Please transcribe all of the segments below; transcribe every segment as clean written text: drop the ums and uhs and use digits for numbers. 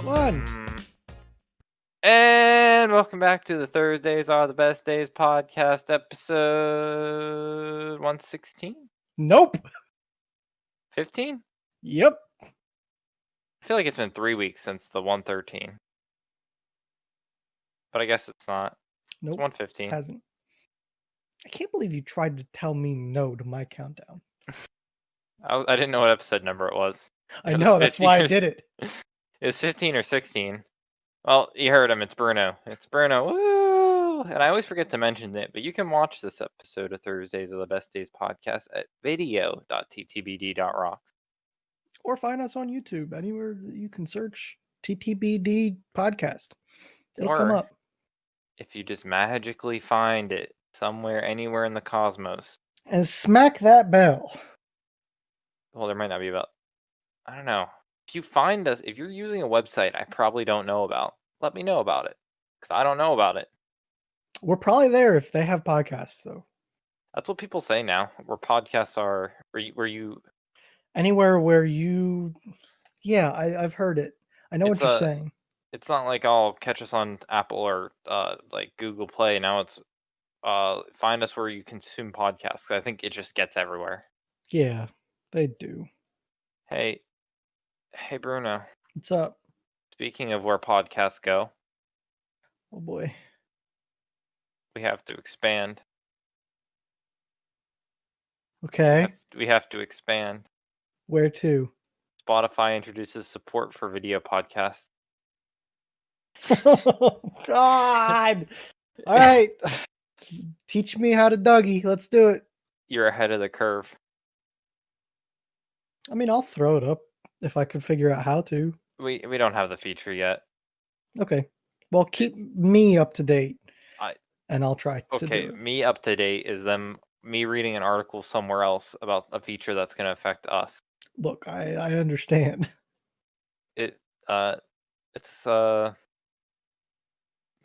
One. And welcome back to the Thursdays Are the Best Days podcast, episode 116? Nope. 15? Yep. I feel like it's been 3 weeks since the 113. But I guess it's not. Nope. It's 115. Hasn't. I can't believe you tried to tell me no to my countdown. I didn't know what episode number it was. I know, that's why I did it. It's 15 or 16. Well, you heard him. It's Bruno. It's Bruno. Woo! And I always forget to mention it, but you can watch this episode of Thursdays Are the Best Days podcast at video.ttbd.rocks. Or find us on YouTube. Anywhere that you can search TTBD podcast. It'll come up. If you just magically find it somewhere, anywhere in the cosmos. And smack that bell. Well, there might not be about... I don't know. If you find us, if you're using a website I probably don't know about, let me know about it. Because I don't know about it. We're probably there if they have podcasts, though. That's what people say now. Where podcasts are, where you... Anywhere where you... Yeah, I've heard it. I know what you're saying. It's not like I'll catch us on Apple or like Google Play. Now it's find us where you consume podcasts. I think it just gets everywhere. Yeah, they do. Hey Bruno. What's up? Speaking of where podcasts go. Oh boy. We have to expand. Okay. We have to expand. Where to? Spotify introduces support for video podcasts. Oh, God. All right. Teach me how to Dougie. Let's do it. You're ahead of the curve. I mean, I'll throw it up if I can figure out how to. We don't have the feature yet. Okay. Well, keep me up to date. And I'll try to do it. Okay, me up to date is me reading an article somewhere else about a feature that's going to affect us. Look, I understand. It's the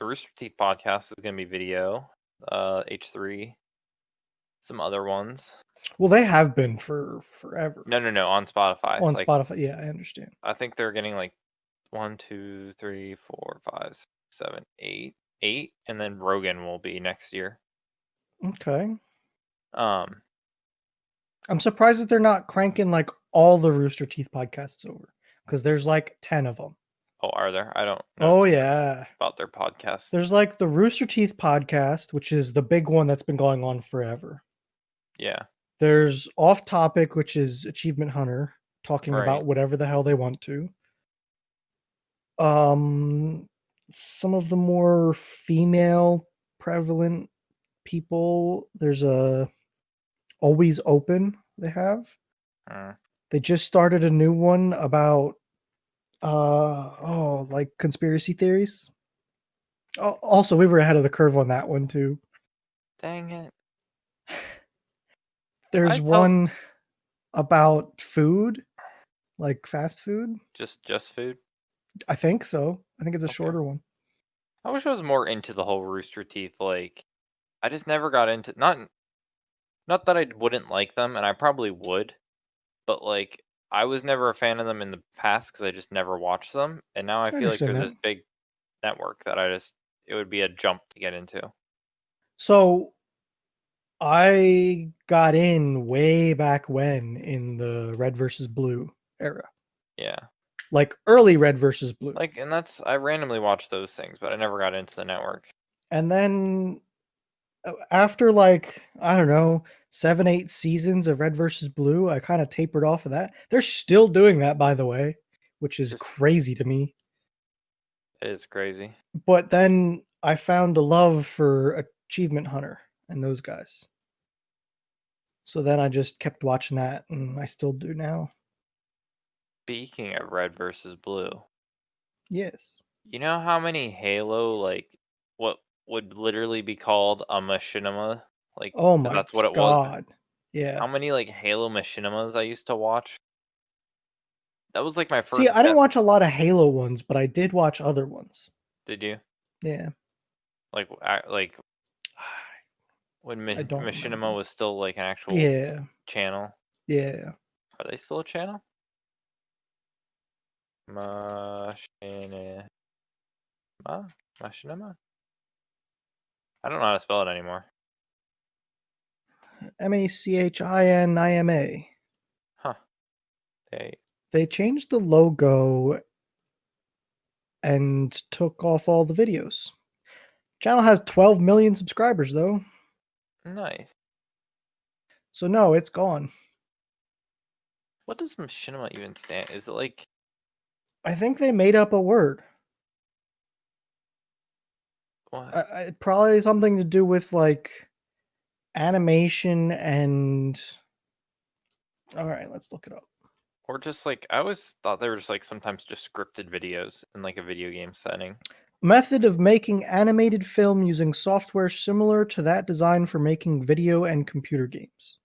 Rooster Teeth podcast is going to be video. H3, some other ones. Well, they have been for forever. No, on Spotify. On Spotify, yeah, I understand. I think they're getting like 1, 2, 3, 4, 5, 6, 7, 8, and then Rogan will be next year. Okay. I'm surprised that they're not cranking like all the Rooster Teeth podcasts over, because there's like 10 of them. Oh, are there? I don't know. Oh, yeah. About their podcast. There's like the Rooster Teeth podcast, which is the big one that's been going on forever. Yeah. There's Off Topic, which is Achievement Hunter, talking about whatever the hell they want to. Some of the more female prevalent people, there's a Always Open they have. They just started a new one about like conspiracy theories. Also, we were ahead of the curve on that one too. Dang it. There's one about food, like fast food. Just food? I think so. I think it's a shorter one. I wish I was more into the whole Rooster Teeth. Like, I just never got into... Not that I wouldn't like them, and I probably would. But, like, I was never a fan of them in the past because I just never watched them. And now I feel like they're this big network that it would be a jump to get into. So, I got in way back when in the Red versus Blue era. Yeah. Like early Red versus Blue. Like, and I randomly watched those things, but I never got into the network. And then after like, I don't know, 7, 8 seasons of Red versus Blue, I kind of tapered off of that. They're still doing that, by the way, which is crazy to me. It is crazy. But then I found a love for Achievement Hunter and those guys. So then I just kept watching that, and I still do now. Speaking of Red versus Blue. Yes. You know how many Halo, like, what would literally be called a machinima? Like, oh my that's what it God. was. Yeah. How many, like, Halo machinimas I used to watch? That was, like, my first... See, I didn't watch a lot of Halo ones, but I did watch other ones. Did you? Yeah. Like when Machinima remember. was still like an actual channel. Yeah. Are they still a channel? Machinima? Machinima? I don't know how to spell it anymore. Machinima. Huh. They changed the logo and took off all the videos. Channel has 12 million subscribers though. Nice. So no, it's gone. What does machinima even stand? Is it like I think they made up a word. what? Probably something to do with like animation and. All right, let's look it up. Or just like I always thought they were just like sometimes just scripted videos in like a video game setting. Method of making animated film using software similar to that designed for making video and computer games.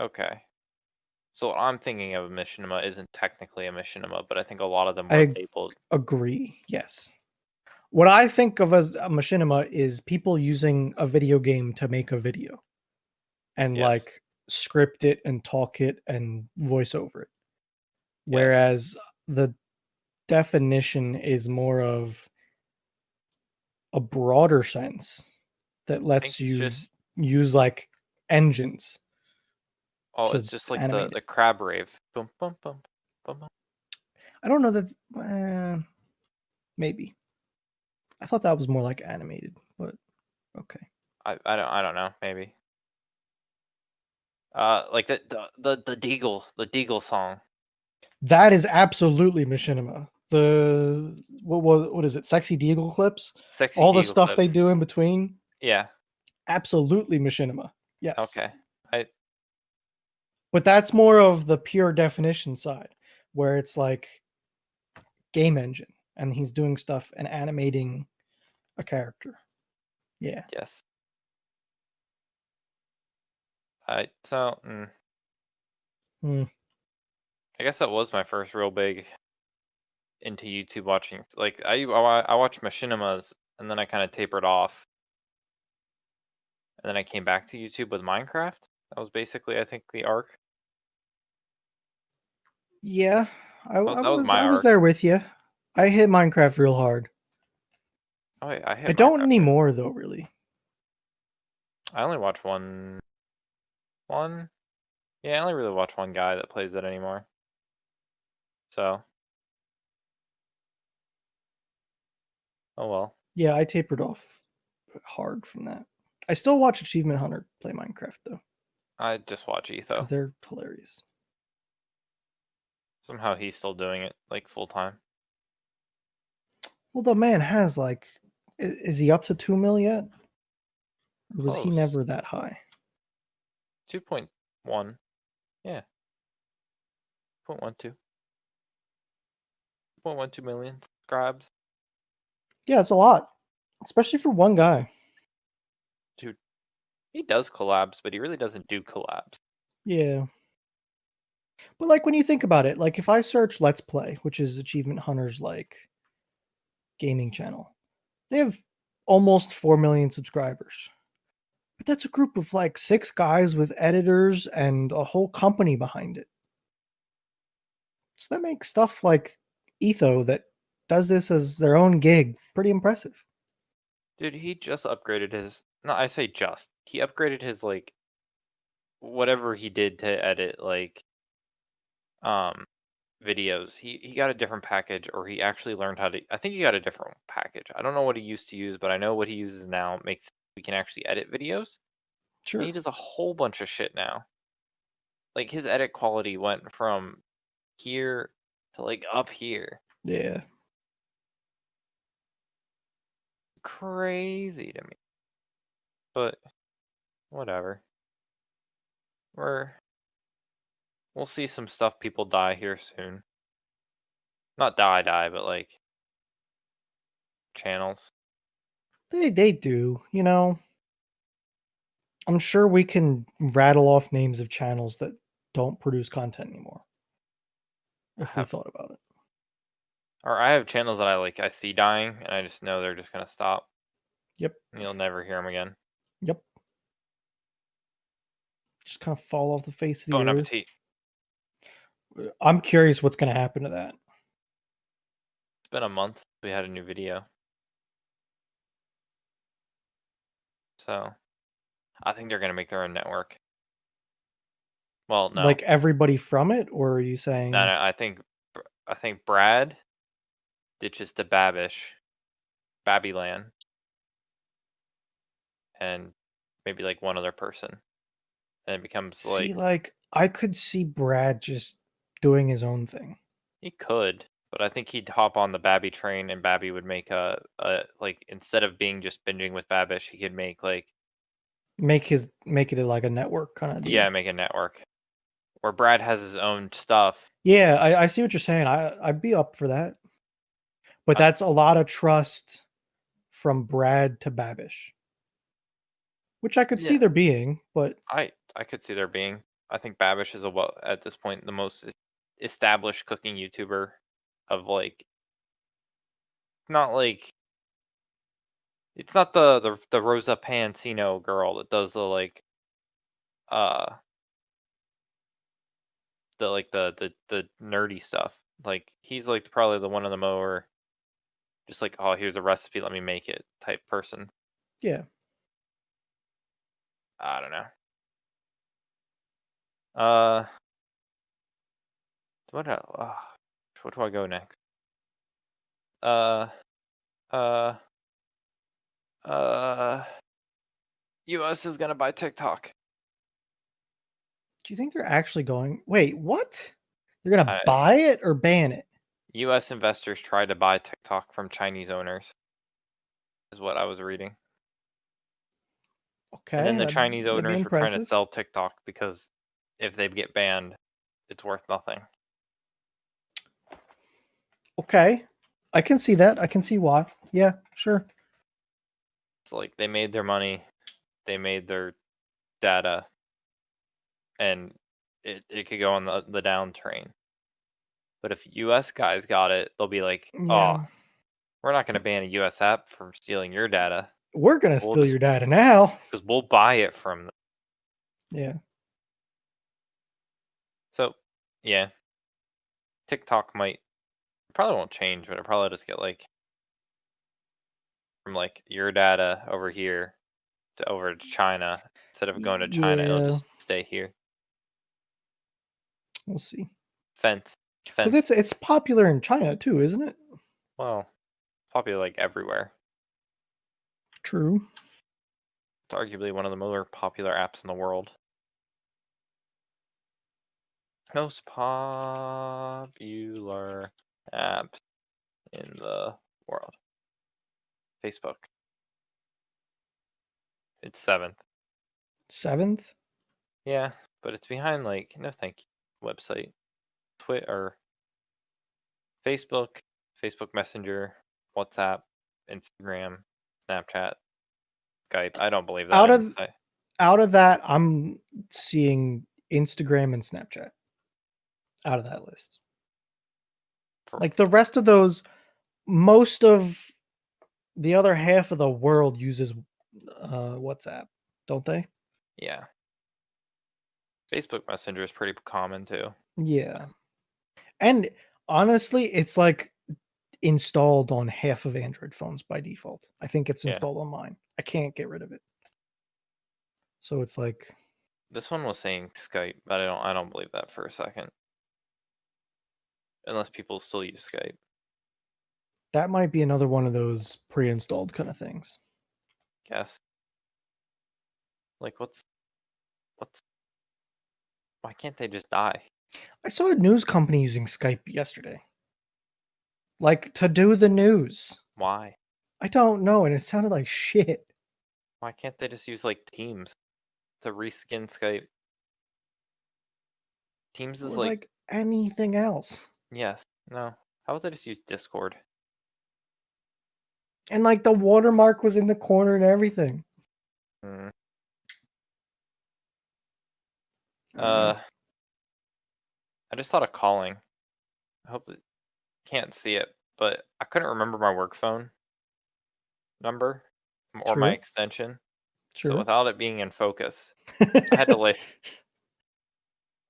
Okay. So what I'm thinking of a machinima isn't technically a machinima, but I think a lot of them were I labeled. agree. Yes. What I think of as a machinima is people using a video game to make a video and Yes. like script it and talk it and voice over it. Yes. Whereas the definition is more of a broader sense that I think lets it's you just use like engines to it's just like animate the it. crab rave. Boom boom boom boom boom. I don't know that maybe. I thought that was more like animated, but okay. I don't know, maybe. Like the Deagle song. That is absolutely machinima. The what is it? Sexy Deagle clips, Sexy all the Deagle stuff they clips. do in between. Yeah. Absolutely machinima. Yes, Okay. I but that's more of the pure definition side, where it's like game engine, and he's doing stuff and animating a character. Yeah. yes. I so Hmm. I guess that was my first real big into YouTube watching. Like I watched machinimas and then I kind of tapered off, and then I came back to YouTube with Minecraft. That was basically I think the arc. Yeah, That was my I was arc. there with you. I hit Minecraft real hard. Oh wait, I I hit don't Minecraft too. anymore though, really. I only watch one. Yeah, I only really watch one guy that plays it anymore. So oh well. Yeah, I tapered off hard from that. I still watch Achievement Hunter play Minecraft though, I just watch because Etho. they're hilarious. Somehow he's still doing it like full time. Well, the man has like, is he up to 2 mil yet? Or was he Close. never that high? 2.1. Yeah. 0.12. 0.12 million subscribes. Yeah, it's a lot, especially for one guy. Dude, he does collabs, but he really doesn't do collabs. Yeah. But like when you think about it, like if I search Let's Play, which is Achievement Hunter's like gaming channel, they have almost 4 million subscribers. But that's a group of like 6 guys with editors and a whole company behind it. So that makes stuff like Etho that does this as their own gig pretty impressive. Dude, he just upgraded his. No, I say just. He upgraded his like whatever he did to edit like um videos. He got a different package, or he actually learned how to. I think he got a different package. I don't know what he used to use, but I know what he uses now makes we can actually edit videos. And he Sure. does a whole bunch of shit now. Like his edit quality went from here to like up here. Yeah. Crazy to me. But whatever. We'll see some stuff people die here soon. Not die, but like channels. They do, you know. I'm sure we can rattle off names of channels that don't produce content anymore I if we have thought about it. or I have channels that I see dying, and I just know they're just gonna stop. Yep. And you'll never hear them again. Yep. Just kind of fall off the face of the Bon earth. appetit. I'm curious what's going to happen to that. It's been a month since we had a new video. So, I think they're gonna make their own network. Well, no. Like everybody from it, or are you saying No, I think Brad ditches to Babyland, and maybe, like, one other person, and it becomes, see, like like I could see Brad just doing his own thing. he could, but I think he'd hop on the Babby train, and Babby would make like, instead of being just binging with Babish, he could make, like Make it like a network kind of yeah, deal. make a network where Brad has his own stuff. Yeah, I see what you're saying. I'd be up for that. But I that's a lot of trust from Brad to Babish, which I could see Yeah. there being, but I could see there being. I think Babish is at this point, the most established cooking YouTuber of, like not like it's not the Rosa Pansino girl that does uh, the nerdy stuff. Like, he's, like, probably the one of the more just like, "Oh, here's a recipe, let me make it," type person. yeah. I don't know. Uh, what where do I go next? Uh, uh, uh, US is gonna buy TikTok. Do you think they're actually going? Wait, what? They're gonna Uh, buy it or ban it? US investors tried to buy TikTok from Chinese owners, is what I was reading. And then Okay, the Chinese that'd be owners were trying to impressive. sell TikTok because if they get banned, it's worth nothing. Okay, I can see that. I can see why. Yeah, sure. It's like they made their money, they made their data, and it could go on the down train. But if US guys got it, they'll be like, Yeah, "Oh, we're not going to ban a US app from stealing your data. we're gonna We'll steal just your data now. because we'll buy it from them." Yeah, So, yeah, TikTok might probably won't change, but it probably just get like from like your data over here to over to China. Instead of going to China, it'll yeah. just stay here. We'll see. Fence, Because fence. it's popular in China too, isn't it? Well, popular like everywhere. True. It's arguably one of the more popular apps in the world. Most popular apps in the world. Facebook. It's 7th. Seventh. Yeah, but it's behind like no thank you website. Twitter, Facebook, Facebook Messenger, WhatsApp, Instagram, Snapchat, Skype. I don't believe that Out in of out of that, I'm seeing Instagram and Snapchat out of that list. for Like the rest of those, most of the other half of the world uses WhatsApp, don't they? yeah. Facebook Messenger is pretty common too. Yeah. And honestly, it's like installed on half of Android phones by default. I think it's Yeah. installed on mine. I can't get rid of it. So it's like This one was saying Skype, but I don't believe that for a second. Unless people still use Skype. that might be another one of those pre-installed kind of things. Guess. Like what's why can't they just die? I saw a news company using Skype yesterday. Like to do the news. Why? I don't know, and it sounded like shit. Why can't they just use like Teams to reskin Skype? Teams is Or like like anything else. yes, no. How about they just use Discord? And like the watermark was in the corner and everything. Mm. I don't know. I just thought of calling. I hope that can't see it, but I couldn't remember my work phone number or my True. extension. So True. without it being in focus, I had to like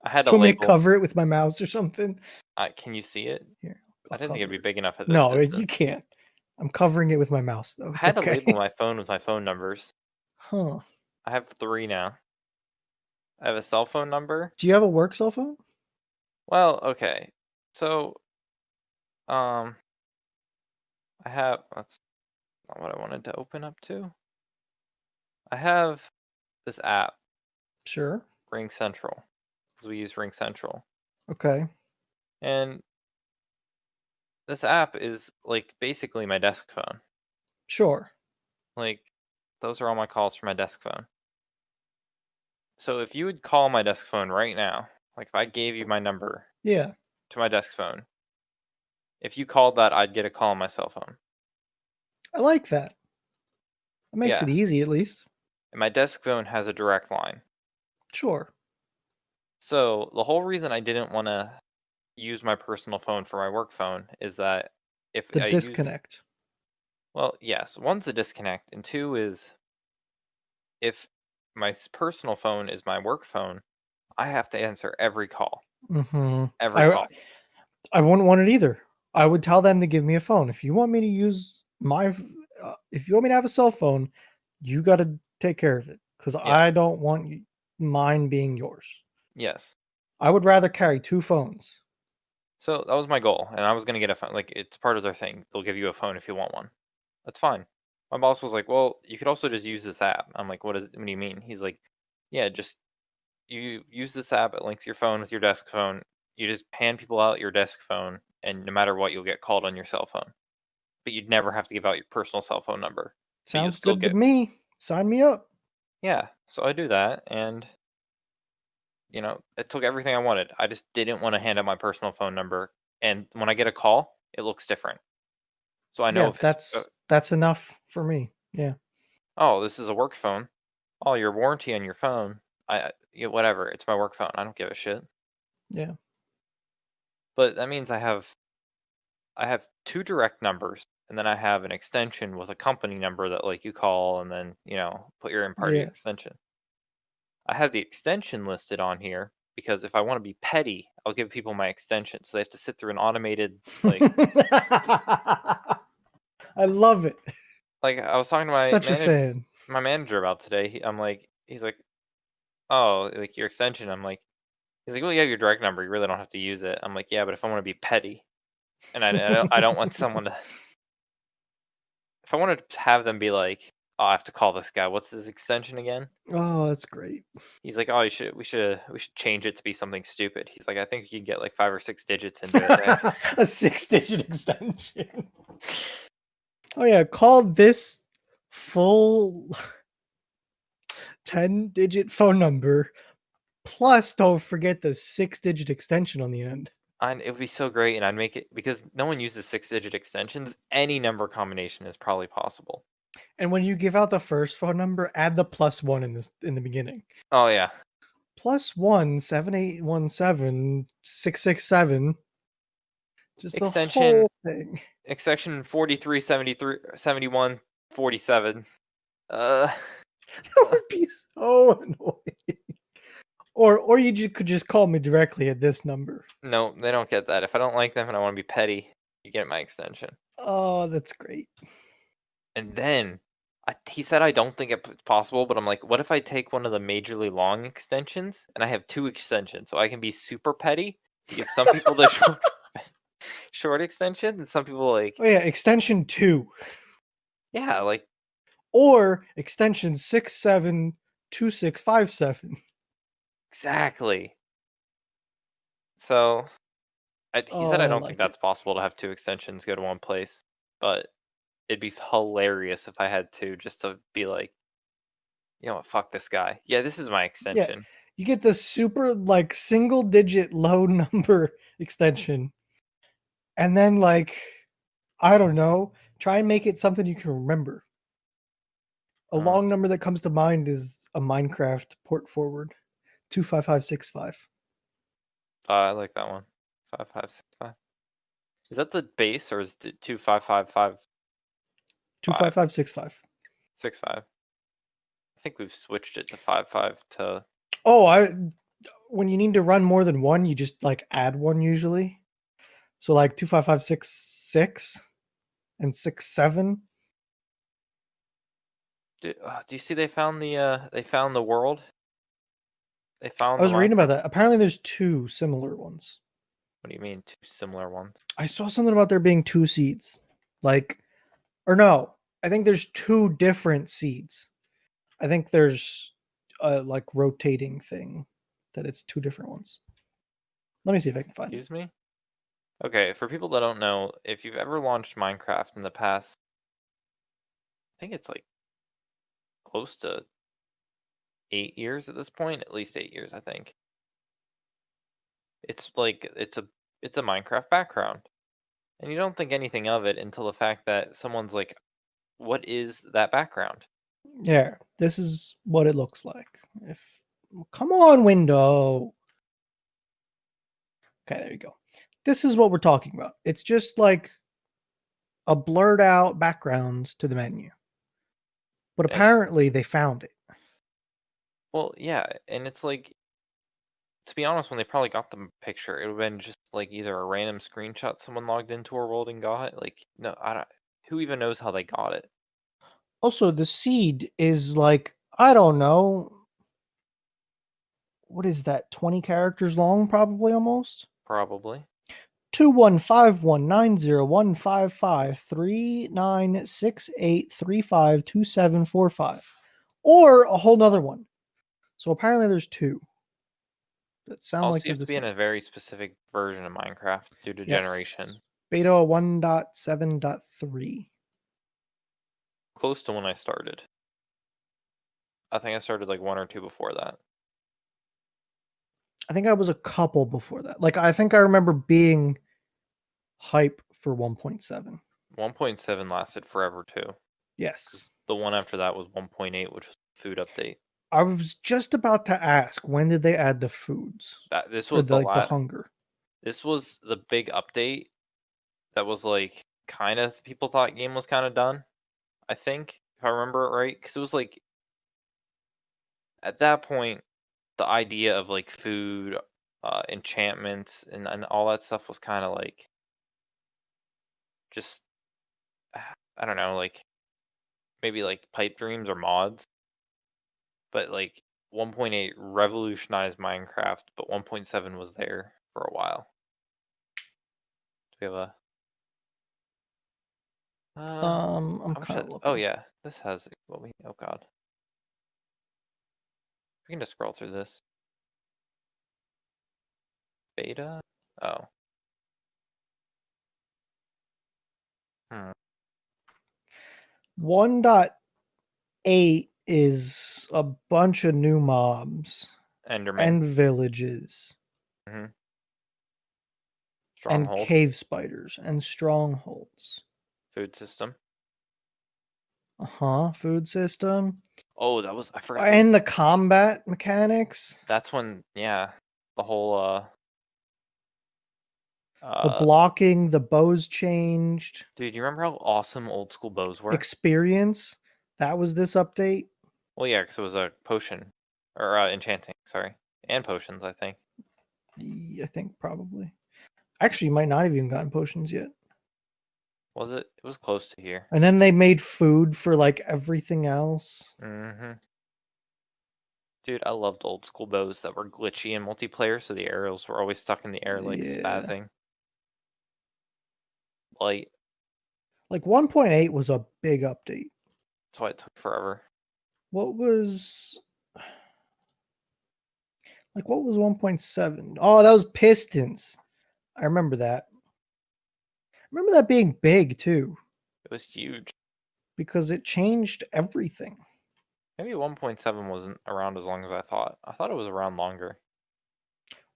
I had Do to you want me to label. cover it with my mouse or something? Can you see it? Here, I I'll didn't think it'd cover be it. big enough at this No, you distance. can't. I'm covering it with my mouse, though. I It's had to label okay. my phone with my phone numbers. Huh. I have 3 now. I have a cell phone number. Do you have a work cell phone? Well, okay. So, um, that's not what I wanted to open up to. I have this app, Sure. Ring Central, because we use Ring Central. Okay. And this app is like basically my desk phone. Sure. Like, those are all my calls from my desk phone. So if you would call my desk phone right now, like if I gave you my number Yeah. to my desk phone, if you called that, I'd get a call on my cell phone. I like that. It makes Yeah. it easy, at least. And my desk phone has a direct line. Sure. So the whole reason I didn't want to use my personal phone for my work phone is that if The I use, disconnect. well, yes, one's a disconnect, and two is if my personal phone is my work phone, I have to answer every call. Mm-hmm. Every I call. I wouldn't want it either. I would tell them to give me a phone. If you want me to use if you want me to have a cell phone, you got to take care of it because Yeah. I don't want mine being yours. Yes. I would rather carry two phones. So that was my goal, and I was gonna get a phone. Like it's part of their thing. They'll give you a phone if you want one. That's fine. My boss was like, "Well, you could also just use this app." I'm like, What do you mean?" He's like, "Yeah, just you use this app. It links your phone with your desk phone. You just hand people out your desk phone, and no matter what, you'll get called on your cell phone. But you'd never have to give out your personal cell phone number. But you'll Sounds still good to get, me. Sign me up. yeah." So I do that, and it took everything I wanted. I just didn't want to hand out my personal phone number, and when I get a call, it looks different. So I know Yeah, if it's, that's enough for me. Yeah. oh, this is a work phone. Oh, your warranty on your phone. Whatever. It's my work phone. I don't give a shit. Yeah. But that means I have two direct numbers, and then I have an extension with a company number that like you call, and then put your in party Yeah. extension. I have the extension listed on here because if I want to be petty, I'll give people my extension, so they have to sit through an automated like I love it. like I was talking to Such a fan. my manager about today. He's like, oh, like your extension. He's like, well, you have your direct number. You really don't have to use it. I'm like, yeah, but if I want to be petty, and I don't want someone to, if I wanted to have them be like, oh, I have to call this guy. What's his extension again? Oh, that's great. He's like, oh, we should change it to be something stupid. He's like, I think you can get like 5 or 6 digits into it, right? A 6-digit extension. Oh yeah, call this full 10-digit phone number. Plus, don't forget the 6-digit extension on the end. And it would be so great, and I'd make it because no one uses 6-digit extensions. Any number combination is probably possible. And when you give out the first phone number, add the +1 in the beginning. Oh yeah, +1 7817 667. Just the extension whole thing. extension 43 73 71 47. Uh, That uh, would be so annoying. Or could just call me directly at this number. no, they don't get that. If I don't like them and I want to be petty, you get my extension. Oh, that's great. And then he said I don't think it's possible, but I'm like, what if I take one of the majorly long extensions and I have two extensions, so I can be super petty to give some people the short extension, and some people like, Oh yeah, extension 2 yeah, like or extension 672657. exactly. So he said Oh, I I don't think like it. that's possible to have two extensions go to one place, but it'd be hilarious if I had to just to be like, you know what, fuck this guy. Yeah, this is my Yeah, extension. you get the super like single digit low number extension, and then like I don't know, try and make it something you can remember. A Uh, long number that comes to mind is a Minecraft port forward, 25565. I like that one. 5565. Is that the base or is it 2555? 25565. 65. I think we've switched it to 55 to. Oh, when you need to run more than one, you just like add one usually. So like 25566 and 67. Do you see they found the world? They I found the was reading about Minecraft. that. Apparently, there's two similar ones. What do you mean two similar ones? I saw something about there being two seeds. Like, or no, I think there's two different seeds. I think there's a like rotating thing that it's two different ones. Let me see if I can find it. Excuse me? Okay, for people that don't know, if you've ever launched Minecraft in the past, I think it's like close to 8 years at this point, at least 8 years, I think. It's like it's a Minecraft background. And you don't think anything of it until the fact that someone's like, "What is that background?" Yeah, this is what it looks like. If come on, window. Okay, there you go. This is what we're talking about. It's just like a blurred out background to the menu. But It's apparently they found it. well, yeah, and it's like, to be honest, when they probably got the picture, it would have been just like either a random screenshot someone logged into a world and got. Like, no, I don't. Who even knows how they got it? Also, the seed is like, I don't know, what is that, 20 characters long, probably almost? Probably. 2151901553968352745. Or a whole nother one. So apparently there's two that sound Also, like you they're have the to be in same. a very specific version of Minecraft due to Yes. generation. Beta 1.7.3. Close to when I started. I think I started like one or two before that. I think I was a couple before that. Like, I think I remember being hype for 1.7. 1.7 lasted forever too. Yes. The one after that was 1.8, which was food update. I was just about to ask, when did they add the foods That this or was the the last. hunger? This was the big update that was like kind of people thought game was kind of done. I think if I remember it right, because it was like at that point the idea of like food, enchantments, and all that stuff was kind of like just I don't know, like maybe like pipe dreams or mods, but like 1.8 revolutionized Minecraft, but 1.7 was there for a while. Do we have a I'm how much kind of oh looking. yeah, this has what we oh god. We can just scroll through this. Beta? Oh. Hmm. 1.8 is a bunch of new mobs Enderman. and villages Hmm. and Stronghold. cave spiders and strongholds. Food system. Uh-huh, food system Oh, that was I forgot that was and the combat mechanics. that's when yeah, the whole The uh blocking, the bows changed. dude, you remember how awesome old school bows were? Experience, that was this update. Well, yeah, because it was a potion or enchanting, sorry, and potions, I think. I think probably. Actually, you might not have even gotten potions yet. Was it? It was close to here. And then they made food for like everything else. Hmm. Dude, I loved old school bows that were glitchy in multiplayer, so the arrows were always stuck in the air like Yeah. spazzing. Light. Like 1.8 was a big update. That's why it took forever. What was what was 1.7? Oh, that was pistons. I remember that. I remember that being big too It was huge. because it changed everything. Maybe 1.7 wasn't around as long as I thought. I thought it was around longer.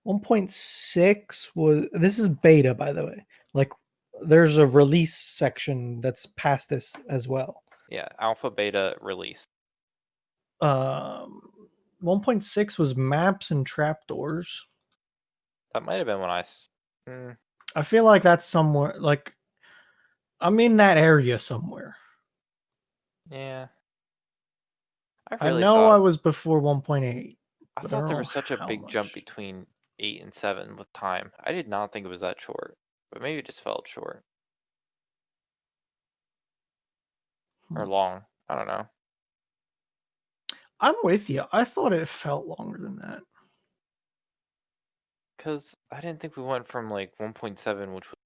1.6 was, this is beta by the way. Like there's a release section that's past this as well. Yeah, alpha beta release. Um 1.6 was maps and trapdoors. That might have been when I feel like that's somewhere like I'm in that area somewhere. yeah. I I really know I thought was before 1.8. I but I thought don't there know was such a how big jump much. between 8 and 7 with time. I did not think it was that short, but maybe it just felt short or Hmm. long. I don't know. I'm with you. I thought it felt longer than that. Because I didn't think we went from like 1.7, which was,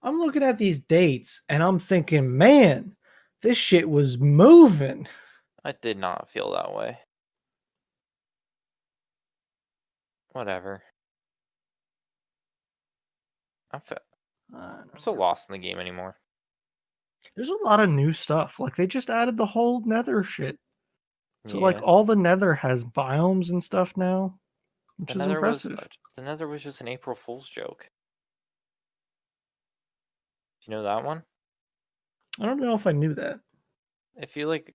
I'm looking at these dates and I'm thinking, man, this shit was moving. I did not feel that way. Whatever. I'm so lost in the game anymore. There's a lot of new stuff. Like they just added the whole Nether shit. So like Yeah. all the Nether has biomes and stuff now, which is impressive. The Nether was just an April Fool's joke. Do you know that one? I don't know if I knew that. If you like,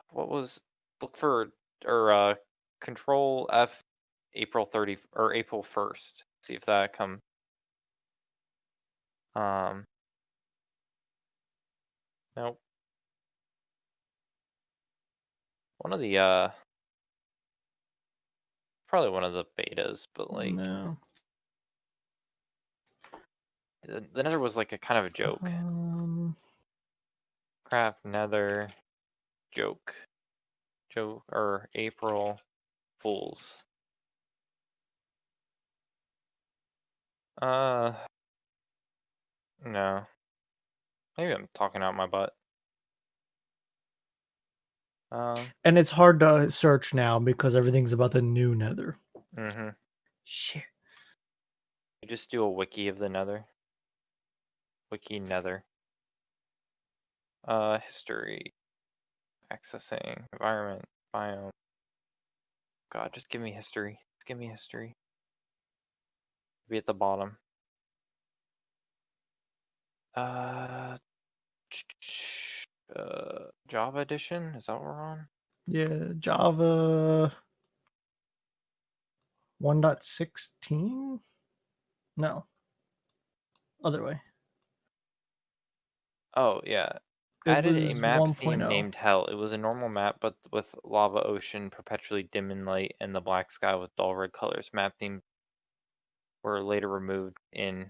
what was look for or Control F April 30 or April 1st. See if that come. Um, nope. One of the probably one of the betas, but like No. the Nether was like a kind of a joke. Craft Nether joke or April Fools. No. Maybe I'm talking out my butt. And it's hard to search now because everything's about the new Nether. Mm-hmm. Shit. You just do a wiki of the Nether. Wiki Nether. History. Accessing. Environment. Biome. God, just give me history. Just give me history. Be at the bottom. Uh, Java edition? Is that what we're on? Yeah, Java 1.16? No. Other way. Oh, yeah. It Added a was map theme 1.0. named Hell. It was a normal map, but with lava ocean, perpetually dim in light, and the black sky with dull red colors. Map theme were later removed in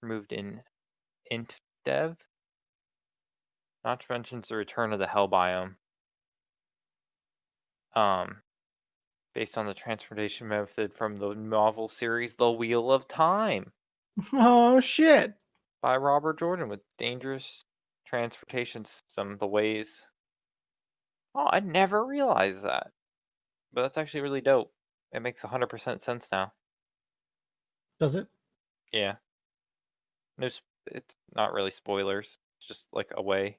removed in int dev. Not to mention the return of the Hell biome. Based on the transportation method from the novel series The Wheel of Time Oh shit. by Robert Jordan with dangerous transportation system, the ways. Oh, I never realized that. But that's actually really dope. It makes 100% sense now. Does it? Yeah. No, it's not really spoilers. It's just like a way.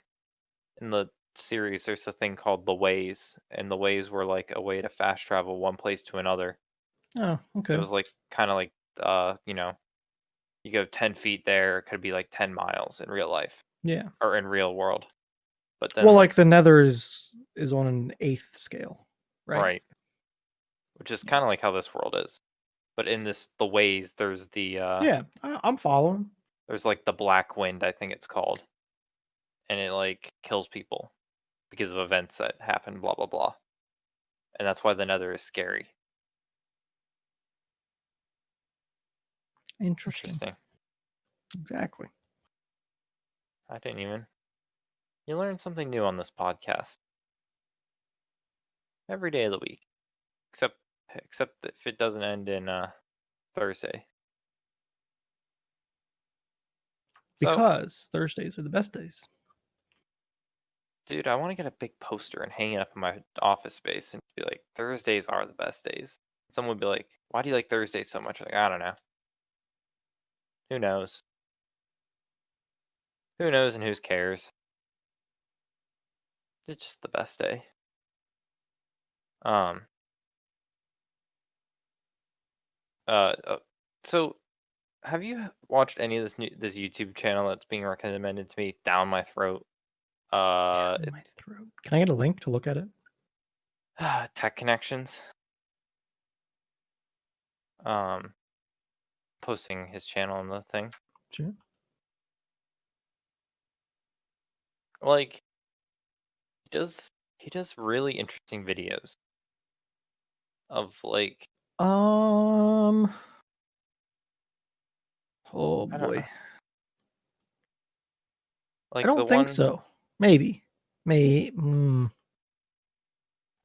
In the series, there's a thing called the ways, and the ways were like a way to fast travel one place to another. Oh, It okay. was like kind of like you know, you go 10 feet there, it could be like 10 miles in real life Yeah. or in real world. But then Well, like like the Nether is on an eighth scale, right? right, which is Yeah. kind of like how this world is. But in this the ways, Yeah, I'm following. there's like the black wind, I think it's called, and it like kills people because of events that happen, blah blah blah. And that's why the Nether is scary. Interesting. Interesting. Exactly. I didn't even. You learn something new on this podcast every day of the week, except if it doesn't end in Thursday. So, Because Thursdays are the best days. dude, I want to get a big poster and hang it up in my office space and be like, Thursdays are the best days. Someone would be like, why do you like Thursdays so much? Like, I don't know. Who knows? Who knows and who cares? It's just the best day. Um. So have you watched any of this YouTube channel that's being recommended to me down my throat? Down my throat. Can I get a link to look at it? Tech Connections. Um, posting his channel on the thing. Sure. Like he does really interesting videos. of like Oh I don't boy. know. I Like the don't think one so. Maybe.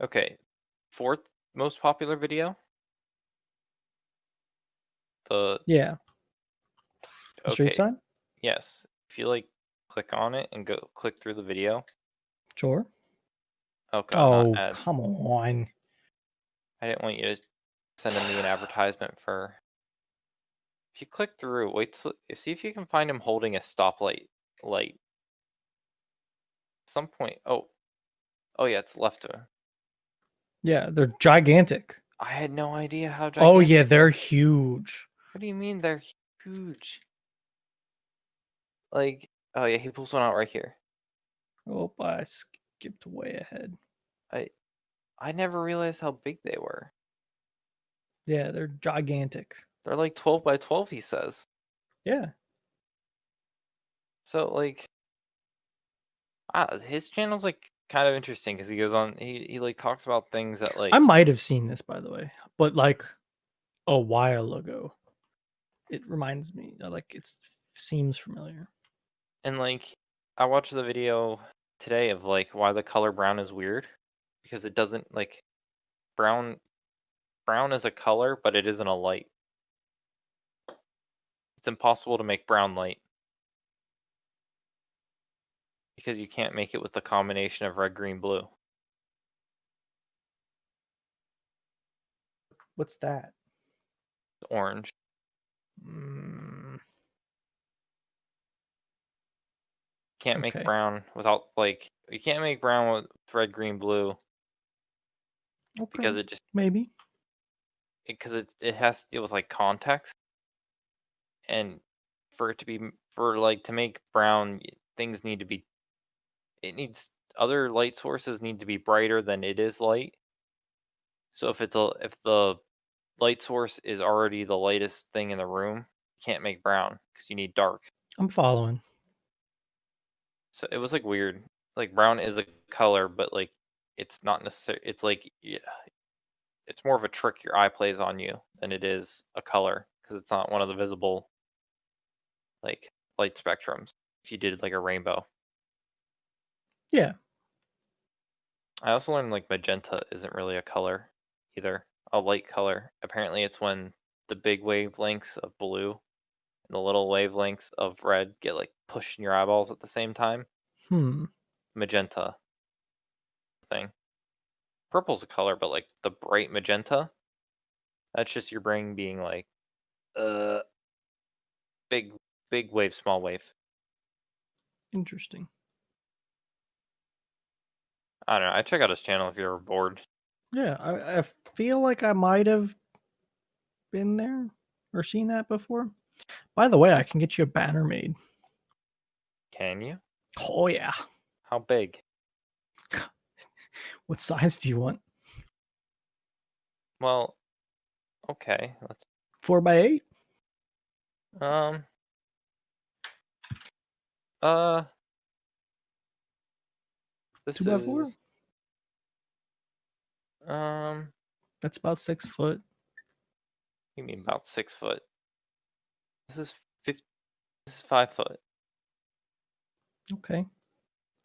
okay, fourth most popular video? The Yeah. The street okay, sign? yes. If you like click on it and go click through the video. Sure. Oh god, not Oh, ads. come on. I didn't want you to send me an advertisement for if you click through, see if you can find him holding a stoplight light. Some point. Oh yeah, it's left of him. Yeah, they're gigantic. I had no idea how Oh yeah, gigantic. they're huge. What do you mean they're huge? Like, oh yeah, he pulls one out right here. Oh, I skipped way ahead. I I never realized how big they were. Yeah, they're gigantic. They're like 12 by 12, he says. Yeah. So like, his channel's like kind of interesting because he goes on, he like talks about things that I like, might have seen this by the way, but like a while ago. It reminds me, like it seems familiar. and like, I watched the video today of like why the color brown is weird because it doesn't like brown. Brown is a color, but it isn't a light. It's impossible to make brown light because you can't make it with the combination of red, green, blue. What's that? Orange. Mm, Can't make okay. brown without like you can't make brown with red, green, blue Okay. because it just Maybe. because it has to deal with like context and for it to be for like to make brown things need to be it needs other light sources need to be brighter than it is light. So if the light source is already the lightest thing in the room, you can't make brown because you need dark. I'm following. So it was like weird. Like brown is a color, but like it's not necessary. It's like yeah, it's more of a trick your eye plays on you than it is a color because it's not one of the visible like light spectrums. If you did like a rainbow, Yeah. I also learned like magenta isn't really a color either, a light color. Apparently, it's when the big wavelengths of blue and the little wavelengths of red get like pushed in your eyeballs at the same time. Hmm. Magenta thing. Purple's a color, but like the bright magenta, that's just your brain being like, uh, big, big wave, small wave. Interesting. I don't know. I check out his channel if you're ever bored. Yeah, I feel like I might have been there or seen that before. By the way, I can get you a banner made. Can you? Oh yeah. How big? What size do you want? Well, okay. Let's 4x8? um uh this 2x4? is um That's about 6 foot. you mean about 6 foot. This is 50, this is 5 foot. Okay. It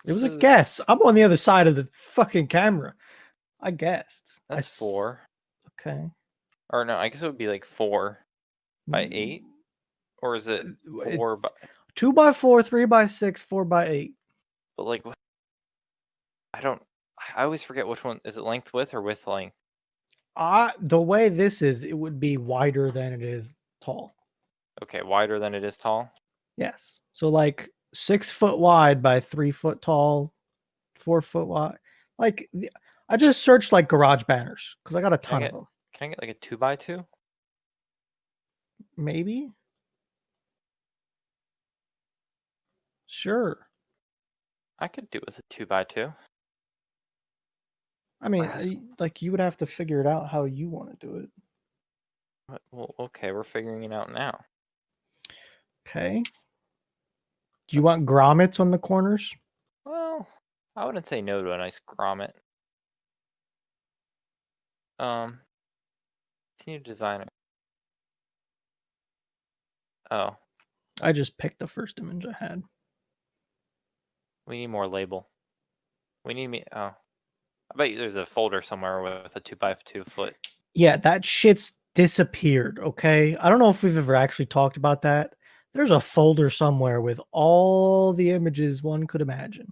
This was a is guess. I'm on the other side of the fucking camera. I guessed. that's 4. Okay. Or no, I guess it would be like 4x8. Mm, Or is it it- 4 by 2x4, 3x6, 4x8. but like I don't I always forget which one is it length width or width length? The way this is, it would be wider than it is tall. Okay, wider than it is tall. Yes. So like 6 foot wide by 3 foot tall, 4 foot wide. Like I just searched like garage banners because I got a ton of them. Can I get like a 2x2? Maybe. Sure. I could do with a 2x2. I mean, Last like you would have to figure it out how you want to do it. well, okay, we're figuring it out now. Okay. Do you That's want grommets on the corners? well, I wouldn't say no to a nice grommet. Um, Continue designer. Oh, I just picked the first image I had. we need more label. We need me. Oh, I bet you there's a folder somewhere with a 2x2 foot. Yeah, that shit's disappeared, okay? I don't know if we've ever actually talked about that. There's a folder somewhere with all the images one could imagine.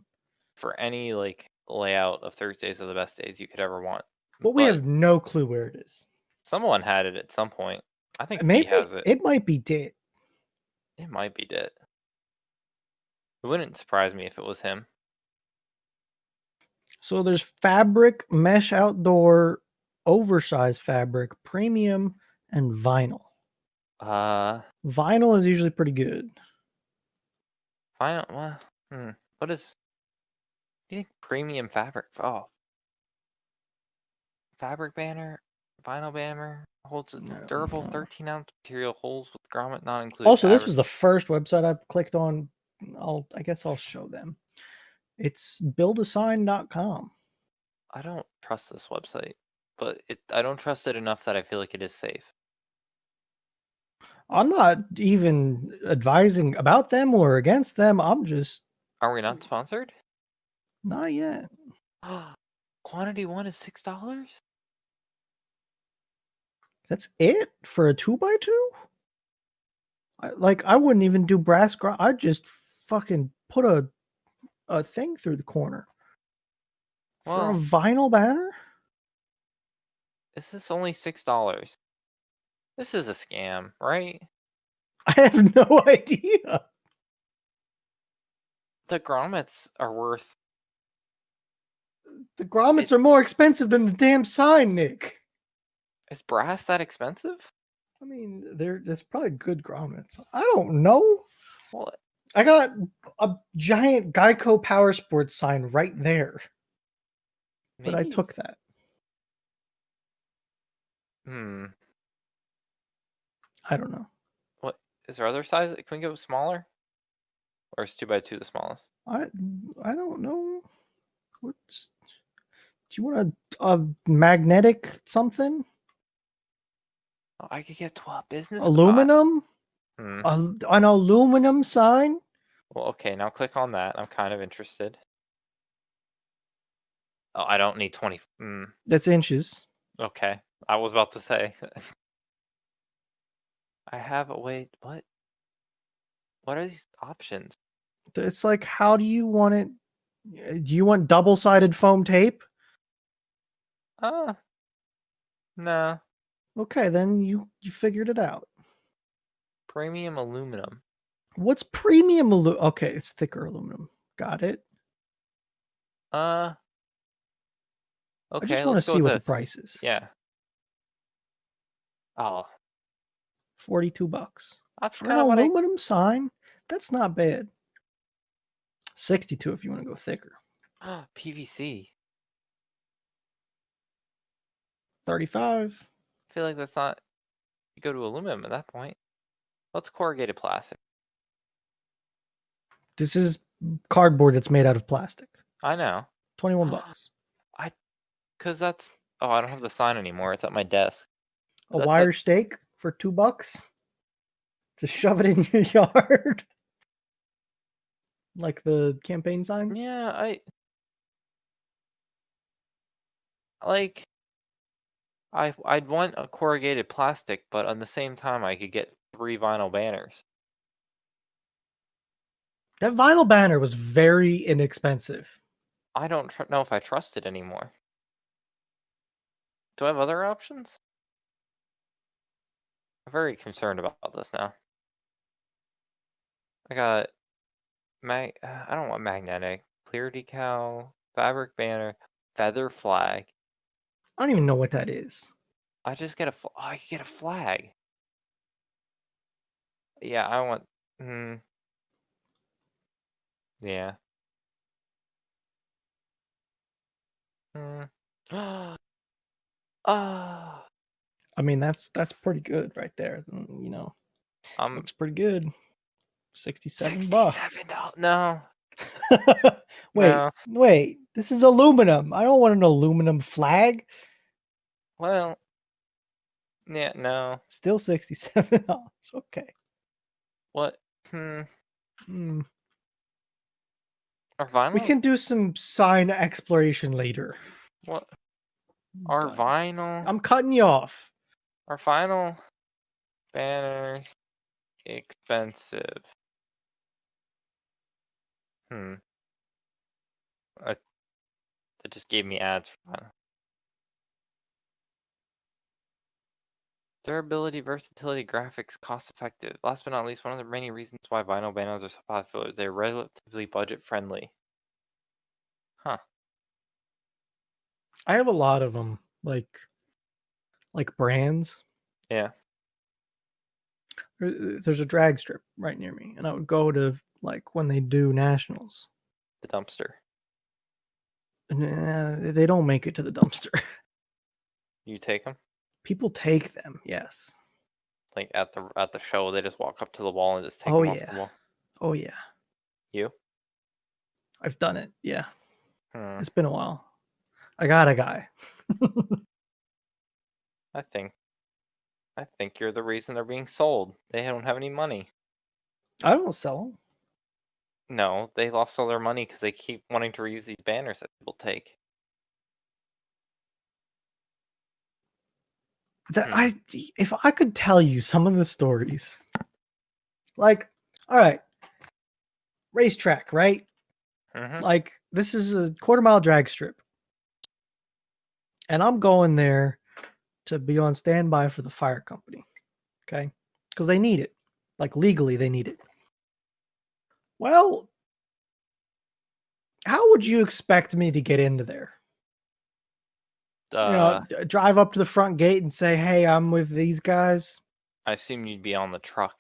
For any like layout of Thursdays are the best days you could ever want. But we have no clue where it is. Someone had it at some point. I think Maybe Fee has it. it might be dead. It might be dead. It wouldn't surprise me if it was him. So there's fabric, mesh outdoor, oversized fabric, premium, and vinyl. Vinyl is usually pretty good. Vinyl. Well, what is? Do you think premium fabric? Oh, fabric banner, vinyl banner holds a durable 13-ounce material, holes with grommet not included. Also, this was the first website I clicked on. I guess I'll show them. It's buildasign.com. I don't trust this website, but I don't trust it enough that I feel like it is safe. I'm not even advising about them or against them. I'm just. Are we not sponsored? Not yet. Quantity 1 is $6? That's it for a 2x2? I wouldn't even do brass. I'd just fucking put a thing through the corner. For a vinyl banner? Is this only $6? This is a scam, right? I have no idea. The grommets are worth. The grommets are more expensive than the damn sign, Nick. Is brass that expensive? I mean, there's probably good grommets. I don't know. What? I got a giant Geico Power Sports sign right there. But I took that. I don't know. What is there other size? Can we go smaller? Or is 2x2 the smallest? I don't know. Do you want a magnetic something? Oh, I could get 12 business aluminum. An aluminum sign. Well, okay. Now click on that. I'm kind of interested. Oh, I don't need 20. That's inches. Okay, I was about to say. I have a wait. What? What are these options? It's like, how do you want it? Do you want double-sided foam tape? No. Okay, then you figured it out. Premium aluminum. What's premium aluminum? Okay, it's thicker aluminum. Got it. Okay, I just want to see what the price is. Yeah. Oh. $42. That's for an aluminum sign. That's not bad. 62 if you want to go thicker. PVC. 35. I feel like that's not. You go to aluminum at that point. What's corrugated plastic? This is cardboard that's made out of plastic. I know. $21. Because that's. Oh, I don't have the sign anymore. It's at my desk. A wire stake for $2. Just shove it in your yard. Like the campaign signs? Yeah, I'd want a corrugated plastic, but on the same time, I could get 3 vinyl banners. That vinyl banner was very inexpensive. I don't know if I trust it anymore. Do I have other options? I'm very concerned about this now. I got I don't want magnetic, clear decal, fabric banner, feather flag. I don't even know what that is. I just get I could get a flag. Yeah, I want. Yeah. I mean, that's pretty good right there. You know, looks pretty good. $67. $67. No. Wait. This is aluminum. I don't want an aluminum flag. Well, Yeah, no. Still $67. Okay. What? Hmm. Are We vinyl? can do some sign exploration later. What? Are But vinyl? I'm cutting you off. Are vinyl banners expensive? That just gave me ads for vinyl. Durability, versatility, graphics, cost effective. Last but not least, one of the many reasons why vinyl banners are so popular is they're relatively budget friendly. Huh. I have a lot of them, like brands. Yeah. There's a drag strip right near me, and I would go to like when they do nationals. The dumpster. Nah, they don't make it to the dumpster. You take them? People take them, yes. Like at the show, they just walk up to the wall and just take Oh them off yeah. the wall. Oh yeah. You? I've done it. Yeah. Hmm. It's been a while. I got a guy. I think you're the reason they're being sold. They don't have any money. I don't sell them. No, they lost all their money because they keep wanting to reuse these banners that people take. Hmm. If I could tell you some of the stories, like, all right, racetrack, right? Mm-hmm. Like, this is a quarter-mile drag strip, and I'm going there to be on standby for the fire company, okay? Because they need it, like legally, they need it. Well, how would you expect me to get into there? Drive up to the front gate and say, "Hey, I'm with these guys." I assume you'd be on the truck.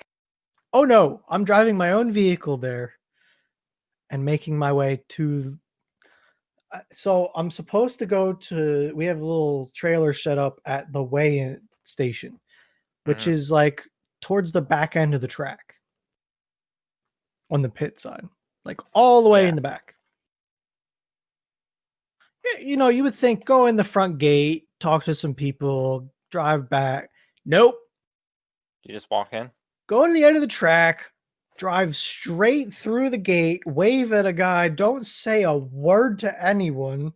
Oh no, I'm driving my own vehicle there and making my way to. So I'm supposed to go to. We have a little trailer set up at the weigh-in station, which Mm-hmm. is like towards the back end of the track on the pit side, like all the way Yeah. in the back. You know, you would think go in the front gate, talk to some people, drive back. Nope. You just walk in? Go to the end of the track, drive straight through the gate, wave at a guy, don't say a word to anyone,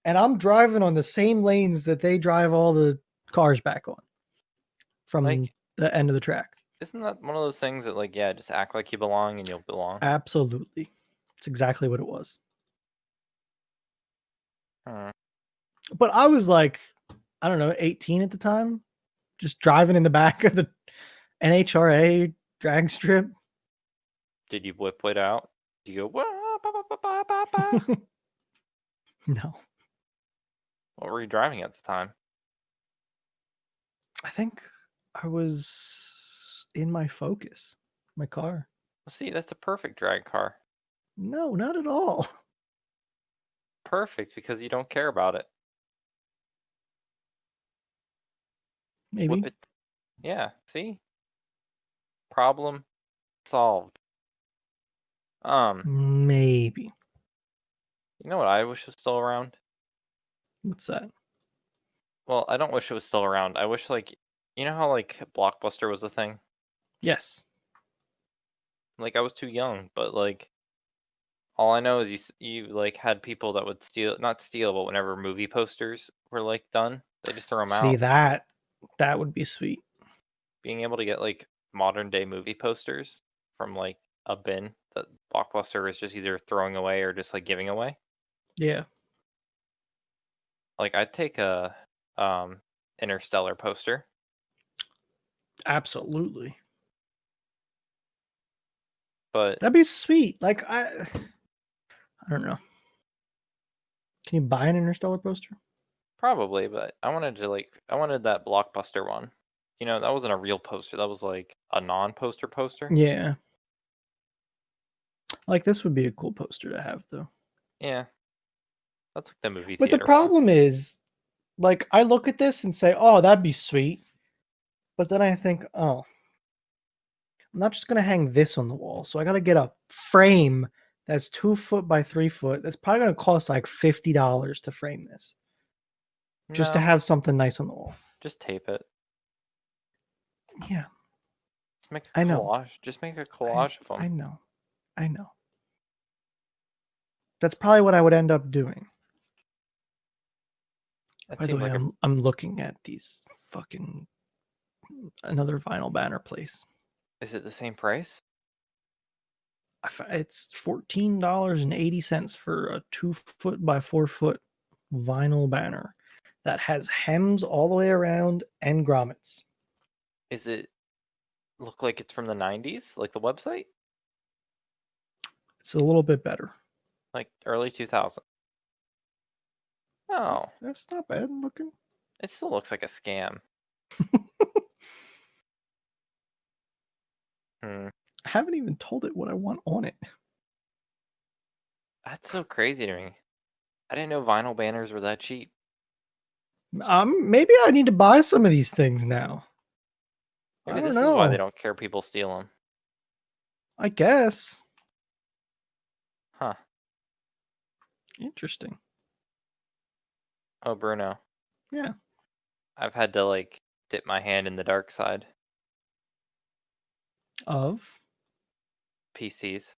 and I'm driving on the same lanes that they drive all the cars back on from Like, the end of the track. isn't that one of those things that, like, yeah, just act like you belong and you'll belong? Absolutely. It's exactly what it was. Hmm. But I was like, I don't know, 18 at the time, just driving in the back of the NHRA drag strip. Did you whip it out? Do you go, "Wah, ba, ba, ba, ba, ba, ba"? No. What were you driving at the time? I think I was in my Focus, my car. Well, see, that's a perfect drag car. No, not at all. Perfect, because you don't care about it. Whip Maybe. it. Yeah, see? Problem solved. Maybe. You know what I wish was still around? What's that? Well, I don't wish it was still around. I wish, like, you know how, like, Blockbuster was a thing? Yes. Like, I was too young, but, like, all I know is you like, had people that would not steal, but whenever movie posters were, like, done, they just throw them See out. that would be sweet. Being able to get, like, modern day movie posters from, like, a bin that Blockbuster is just either throwing away or just, like, giving away. Yeah. Like, I'd take a, Interstellar poster. Absolutely. But That'd be sweet. Like I don't know. Can you buy an Interstellar poster? probably, but I wanted that Blockbuster one. You know, that wasn't a real poster, that was, like, a non-poster poster. Yeah. Like this would be a cool poster to have though. Yeah. That's like the movie But the theater one. problem is, like, I look at this and say, "Oh, that'd be sweet," but then I think, "Oh, I'm not just gonna hang this on the wall, so I gotta get a frame that's 2 foot by 3 foot. That's probably gonna cost like $50 to frame this, just to No, have something nice on the wall." just tape it. Yeah, Just make a I know. collage. Just make a collage of them. I know. I know. That's probably what I would end up doing. That By the seemed way, like a. I'm looking at these fucking another vinyl banner place. Is it the same price? It's $14.80 for a 2 foot by 4 foot vinyl banner that has hems all the way around and grommets. Is it look like it's from the 90s, like the website? It's a little bit better. Like early 2000. Oh, That's not bad looking. it still looks like a scam. Hmm. I haven't even told it what I want on it. That's so crazy to me. I didn't know vinyl banners were that cheap. Maybe I need to buy some of these things now. Maybe I don't this is why they know. don't care people steal them. I guess. Huh. Interesting. Oh, Bruno. Yeah. I've had to like dip my hand in the dark side. Of? PCs.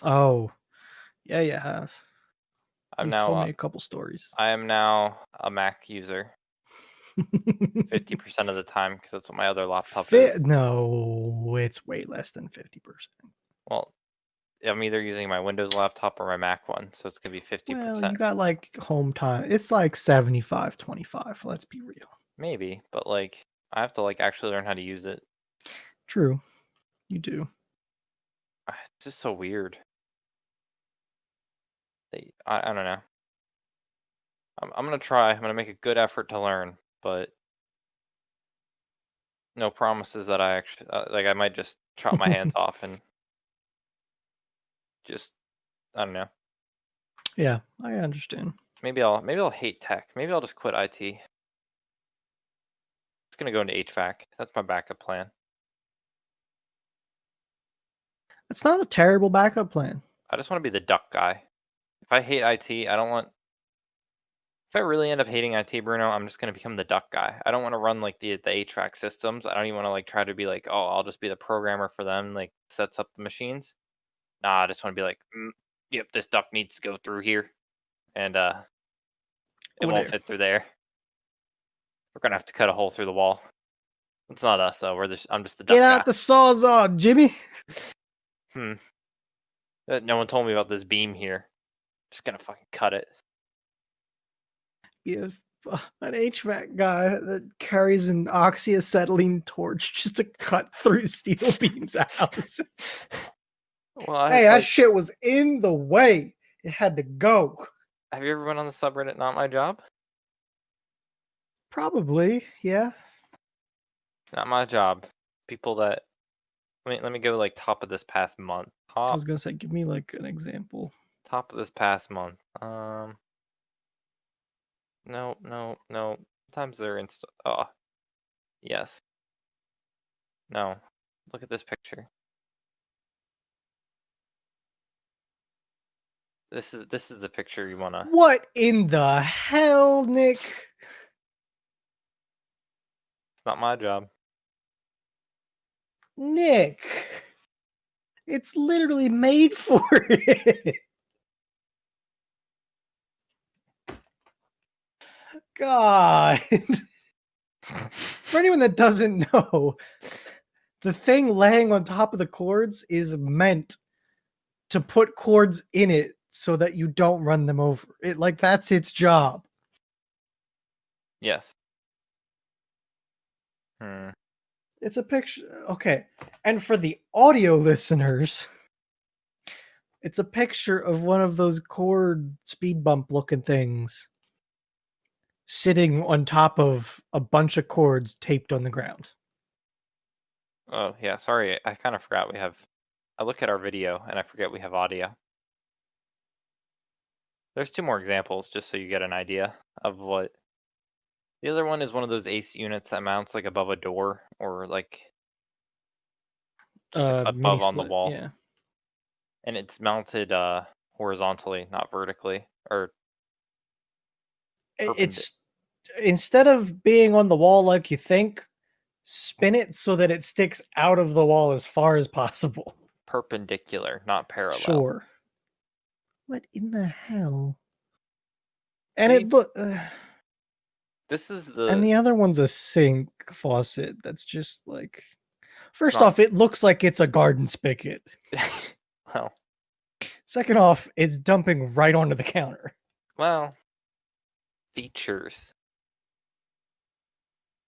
Oh. Yeah, you have. I'm You've now told me a couple stories. I am now a Mac user 50% of the time because that's what my other laptop is. No, it's way less than 50%. Well, I'm either using my Windows laptop or my Mac one, so it's gonna be Well, 50%. you got like home time. It's like 75-25. Let's be real. Maybe, but like I have to like actually learn how to use it. True. You do. It's just so weird. I don't know. I'm gonna try. I'm gonna make a good effort to learn, but no promises that I actually like. I might just chop my hands off and just I don't know. Yeah, I understand. Maybe I'll hate tech. Maybe I'll just quit IT. It's gonna go into HVAC. That's my backup plan. It's not a terrible backup plan. I just want to be the duck guy. If I hate IT, I don't want. If I really end up hating IT, Bruno, I'm just gonna become the duck guy. I don't want to run like the HVAC systems. I don't even want to like try to be like, oh, I'll just be the programmer for them, like sets up the machines. Nah, I just want to be like, yep, this duct needs to go through here, and it Over won't there. fit through there. We're gonna have to cut a hole through the wall. It's not us though. I'm just the duck Get guy. out the sawzall, Jimmy. Hmm. No one told me about this beam here. Just gonna fucking cut it. Be an HVAC guy that carries an oxyacetylene torch just to cut through steel beams out. Well, Hey, that shit was in the way. It had to go. have you ever been on the subreddit Not My Job? Probably, yeah. Not My Job. People that let me go like top of this past month. I was gonna say, give me like an example. Top of this past month. No, no, no. Sometimes they're oh, yes. No. Look at this picture. This is the picture you wanna. What in the hell, Nick? It's not my job. Nick. It's literally made for it. God. For anyone that doesn't know, the thing laying on top of the cords is meant to put cords in it so that you don't run them over. It like that's its job. Yes. Hmm. It's a picture. Okay. And for the audio listeners, it's a picture of one of those cord speed bump looking things sitting on top of a bunch of cords taped on the ground. Oh yeah, sorry. I kind of forgot we have. I look at our video and I forget we have audio. There's two more examples just so you get an idea of what. The other one is one of those AC units that mounts like above a door or like just like Mini above on the split, wall. yeah. And it's mounted horizontally, not vertically or It's instead of being on the wall like you think, spin it so that it sticks out of the wall as far as possible. Perpendicular, not parallel. Sure. What in the hell? And See, it look. this is And the the other one's a sink faucet. That's just like. First not- off, it looks like it's a garden spigot. well, Second off, it's dumping right onto the counter. well, features.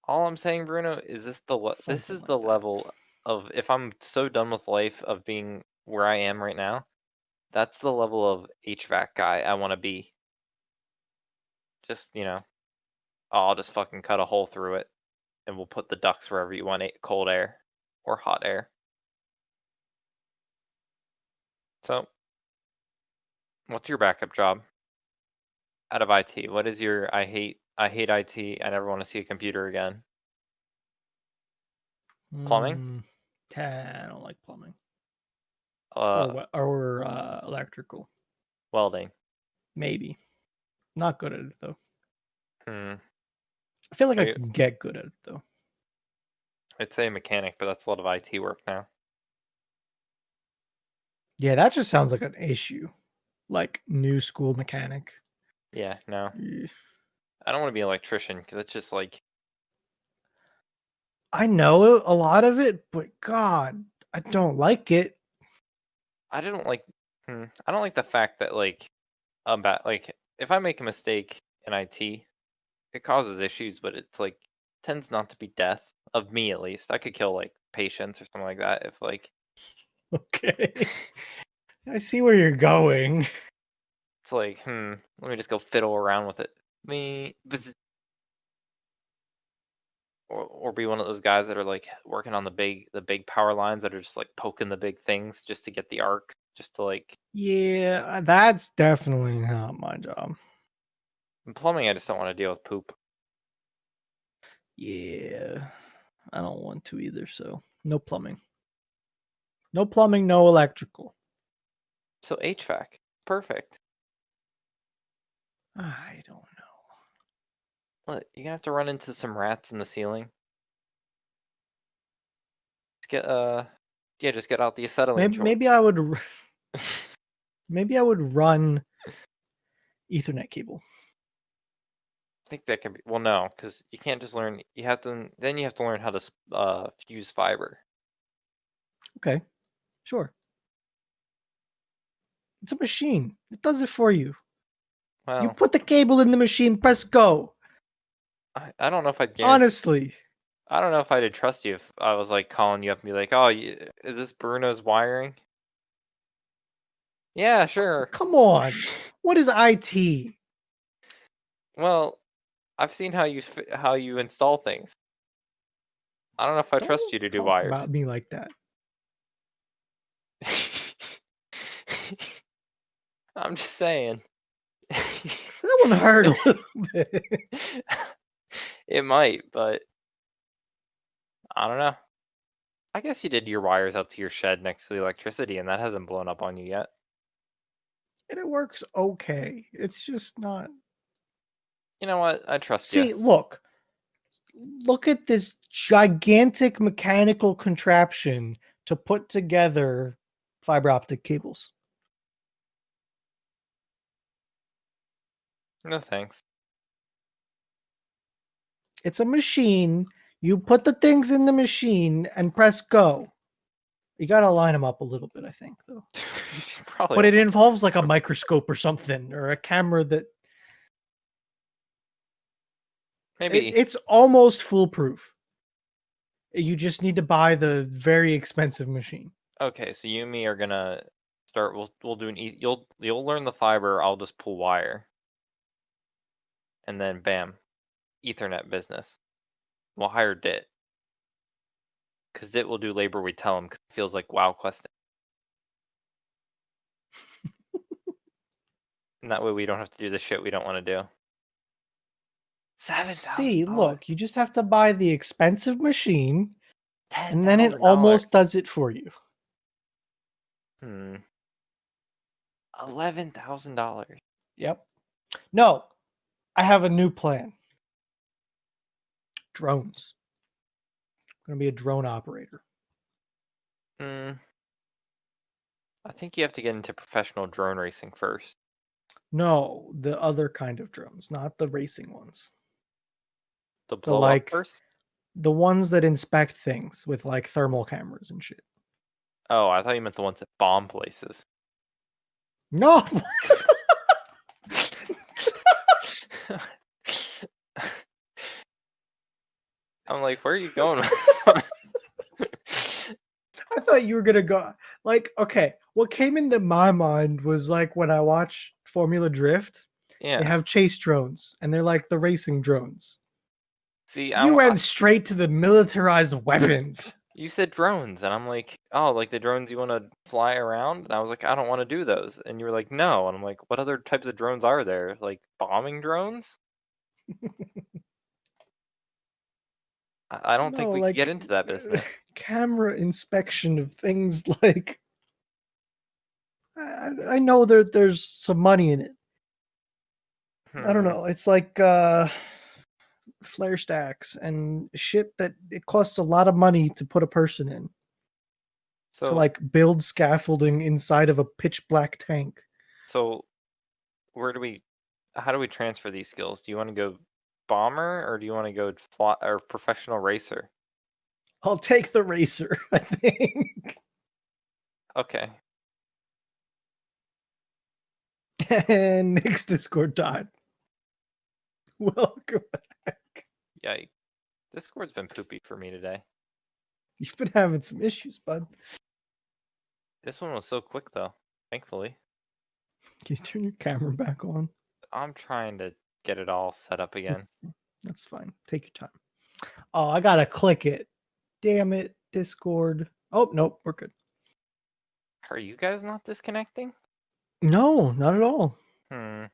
All I'm saying, Bruno, is this this is Something the like that. level of if I'm so done with life of being where I am right now, that's the level of HVAC guy I want to be. Just, I'll just fucking cut a hole through it and we'll put the ducts wherever you want it, cold air or hot air. So, what's your backup job out of IT? What is your I hate IT. I never want to see a computer again. Plumbing? I don't like plumbing. Uh, Or electrical. Welding. Maybe. Not good at it though. Hmm. I feel like Are I you, could get good at it though. I'd say mechanic, but that's a lot of IT work now. Yeah, that just sounds like an issue. Like new school mechanic. Yeah, no. Eh. I don't want to be an electrician because it's just like I know a lot of it, but God, I don't like it. I don't like I don't like the fact that like about like if I make a mistake in IT, it causes issues, but it's like tends not to be death of me at least. I could kill like patients or something like that if like Okay. I see where you're going. it's like let me just go fiddle around with it. Or be one of those guys that are like working on the big power lines that are just like poking the big things just to get the arc, just to like Yeah, that's definitely not my job. in plumbing. I just don't want to deal with poop. Yeah, I don't want to either. So no plumbing. No plumbing, no electrical. So HVAC, perfect. I don't know. What, you're gonna have to run into some rats in the ceiling? Just get yeah, just get out the acetylene Maybe I would. Maybe I would run Ethernet cable. I think that can be well, no, because you can't just learn. You have to then you have to learn how to fuse fiber. Okay, sure. It's a machine. It does it for you. You Well, put the cable in the machine, press go. I don't know if I'd guarantee. Honestly. I don't know if I'd trust you if I was like calling you up and be like, "Oh, is this Bruno's wiring?" Yeah, sure. Come on. What is IT? Well, I've seen how you install things. I don't know if I trust Don't you to do talk wires. about me like that. I'm just saying. That one hurt a little bit. It might, but I don't know. I guess you did your wires out to your shed next to the electricity, and that hasn't blown up on you yet. And it works okay. It's just not. You know what? I trust you. See, look. Look at this gigantic mechanical contraption to put together fiber optic cables. No thanks. It's a machine. You put the things in the machine and press go. You got to line them up a little bit, I think, though. Probably. But it involves like a microscope or something, or a camera that Maybe. it's almost foolproof. You just need to buy the very expensive machine. Okay, so you and me are gonna start. We'll do you'll learn the fiber. I'll just pull wire, and then bam, Ethernet business. We'll hire Dit because Dit will do labor we tell him. 'Cause it feels like WoW questing, and that way we don't have to do the shit we don't want to do. See, $7,000, look, you just have to buy the expensive machine, and then it $10,000. almost does it for you. $11,000. Yep. No, I have a new plan. Drones. Going to be a drone operator. I think you have to get into professional drone racing first. No, the other kind of drones, not the racing ones. The The blow up first? the ones that inspect things with like thermal cameras and shit. Oh, I thought you meant the ones that bomb places. No. I'm like, where are you going? I thought you were gonna go like, okay, what came into my mind was like when I watch Formula Drift, they Yeah. have chase drones and they're like the racing drones. See, You went straight to the militarized weapons. you said drones, and I'm like, oh, like the drones you want to fly around? And I was like, I don't want to do those. And you were like, no. And I'm like, what other types of drones are there? Like bombing drones? I don't think No, we could get like into that business. camera inspection of things like I know there's some money in it. I don't know. It's like flare stacks and shit that it costs a lot of money to put a person in. To So, like build scaffolding inside of a pitch black tank. so how do we transfer these skills? Do you want to go bomber or do you want to go fly, or professional racer? I'll take the racer, I think. Okay. And Nick's Discord died. Welcome back. Yeah, Discord's been poopy for me today. You've been having some issues, bud. This one was so quick though, thankfully. Can you turn your camera back on? I'm trying to get it all set up again. That's fine. Take your time. Oh, I gotta click it. Damn it, Discord. Oh, nope, we're good. Are you guys not disconnecting? No, not at all. Hmm.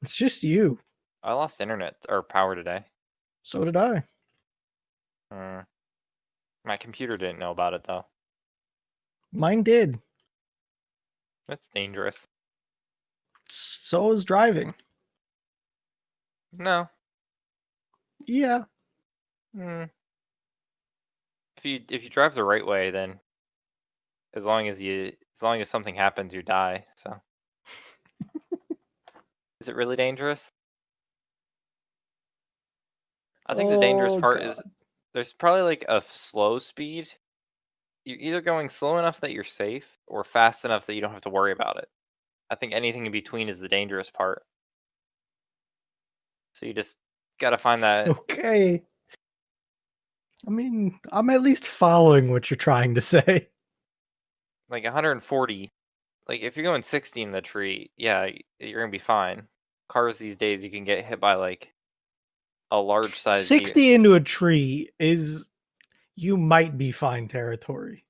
It's just you. I lost internet or power today. So did I. My computer didn't know about it though. Mine did. That's dangerous. So is driving. No. Yeah. Hmm. If you drive the right way, then as long as something happens, you die. So is it really dangerous? I think the dangerous part is there's probably like a slow speed. You're either going slow enough that you're safe or fast enough that you don't have to worry about it. I think anything in between is the dangerous part. So you just gotta find that. Okay. I mean, I'm at least following what you're trying to say. Like 140. Like if you're going 60 in the tree, yeah, you're gonna be fine. Cars these days, you can get hit by like a large size 60 into a tree is you might be fine territory.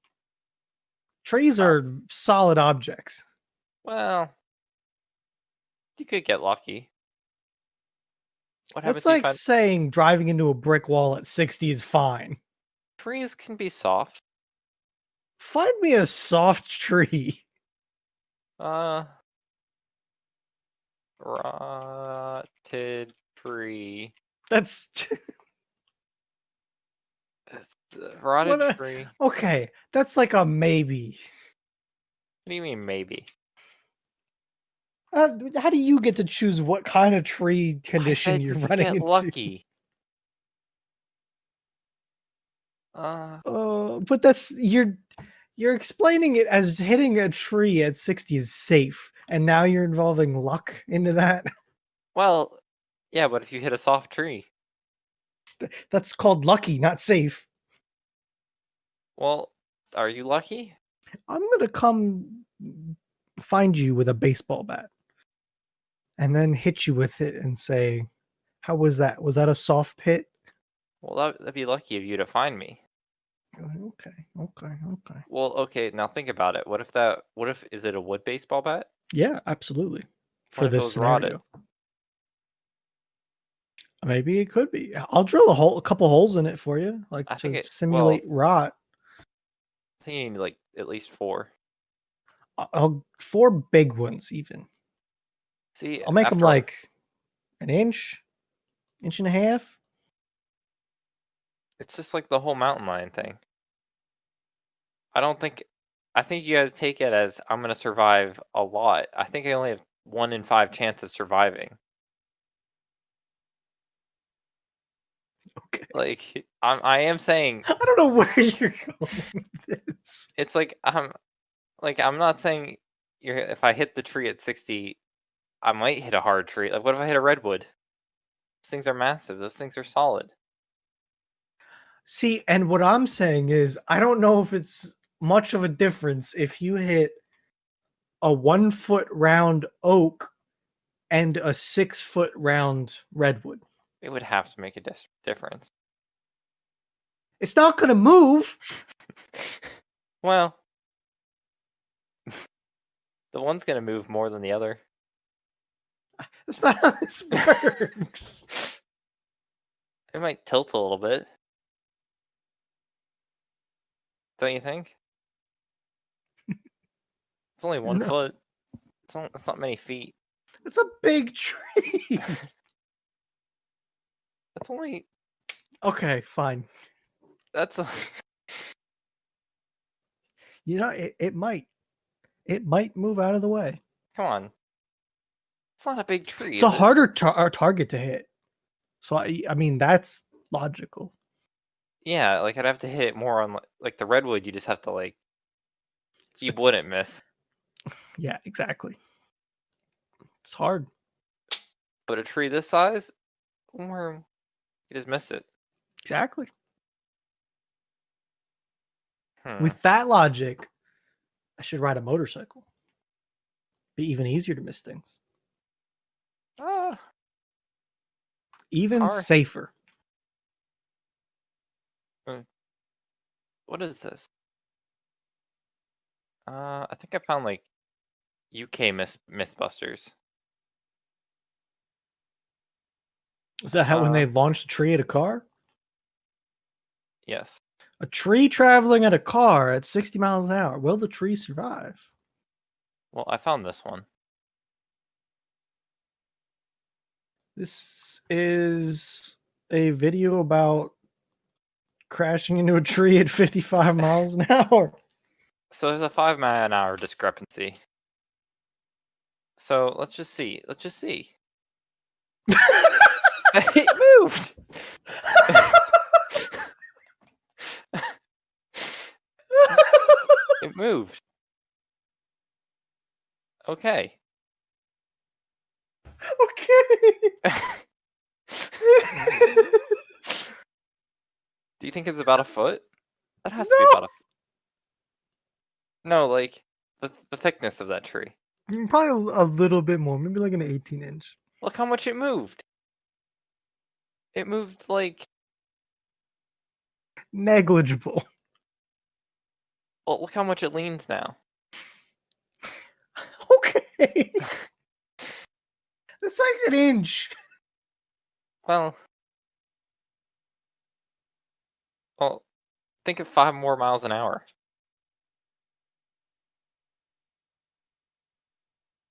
Trees are solid objects. Well, you could get lucky. What happens That's if you like find saying driving into a brick wall at 60 is fine. trees can be soft? Find me a soft tree. Rotted tree. That's It's rotted tree. Okay, that's like a maybe. What do you mean maybe? How do you get to choose what kind of tree condition you're you running get into? lucky. But that's you're explaining it as hitting a tree at 60 is safe, and now you're involving luck into that. Well, yeah, but if you hit a soft tree, That's called lucky, not safe. well, are you lucky? I'm gonna come find you with a baseball bat and then hit you with it and say, how was that? Was that a soft hit? Well, that'd be lucky of you to find me. Okay. Well, okay, now think about it. What if is it a wood baseball bat? Yeah, absolutely. What For if it this was scenario. rotted? Maybe it could be. I'll drill a couple holes in it for you, like to simulate rot. I think you need like at least 4. I'll 4 big ones even. See, I'll make them like an inch and a half. It's just like the whole mountain lion thing. I think you guys take it as I'm gonna survive a lot. I think I only have 1 in 5 chance of surviving. Okay. Like, I am saying I don't know where you're going with this. it's like, I'm not saying you're if I hit the tree at 60, I might hit a hard tree. Like, what if I hit a redwood? Those things are massive. Those things are solid. See, and what I'm saying is, I don't know if it's much of a difference if you hit a 1 foot round oak and a 6 foot round redwood. It would have to make a difference. It's not going to move. Well, the one's gonna move more than the other. That's not how this works. It might tilt a little bit. Don't you think? It's only 1 No, foot. It's not many feet. it's a big tree. That's only Okay, fine. that's a You know, it might move out of the way. come on. It's not a big tree, It's a is it? harder target to hit. So I mean that's logical. Yeah, like, I'd have to hit it more on, like, the redwood, you just have to, like you It's wouldn't miss. yeah, exactly. It's hard. But a tree this size, where you just miss it. Exactly. Hmm. With that logic, I should ride a motorcycle. Be even easier to miss things. Ah, Even car. safer. Mm, what is this? I think I found, like, UK Mythbusters. Is that how when Uh, they launch a tree at a car? yes. A tree traveling at a car at 60 miles an hour. Will the tree survive? Well, I found this one. This is a video about crashing into a tree at 55 miles an hour. So there's a 5 mile an hour discrepancy. So let's just see. Let's just see. It moved. It moved. Okay. Okay. Do you think it's about a foot? That has to be No. about a no, like the thickness of that tree. Probably a little bit more, maybe like an 18-inch. Look how much it moved. It moved like Negligible. well, look how much it leans now. Okay. That's like an inch. Well, well, think of 5 more miles an hour.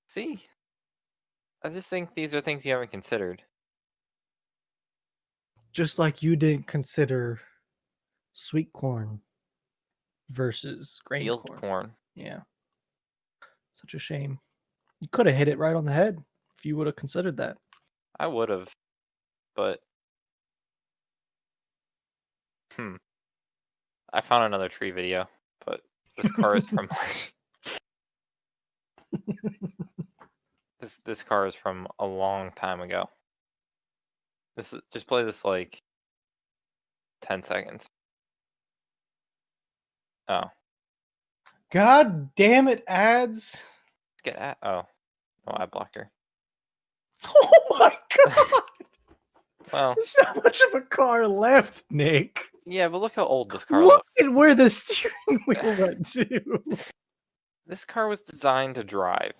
See? I just think these are things you haven't considered. Just like you didn't consider sweet corn versus grain Field corn. corn. Yeah. Such a shame. You could have hit it right on the head if you would have considered that. I would have, but I found another tree video, but this car is from this car is from a long time ago. This is just play this like 10 seconds. Oh, God damn it, ads. let's get at no ad blocker. Oh my god. Well, There's not much of a car left, Nick. yeah, but look how old this car Look looks. at where the steering wheel went to. This car was designed to drive.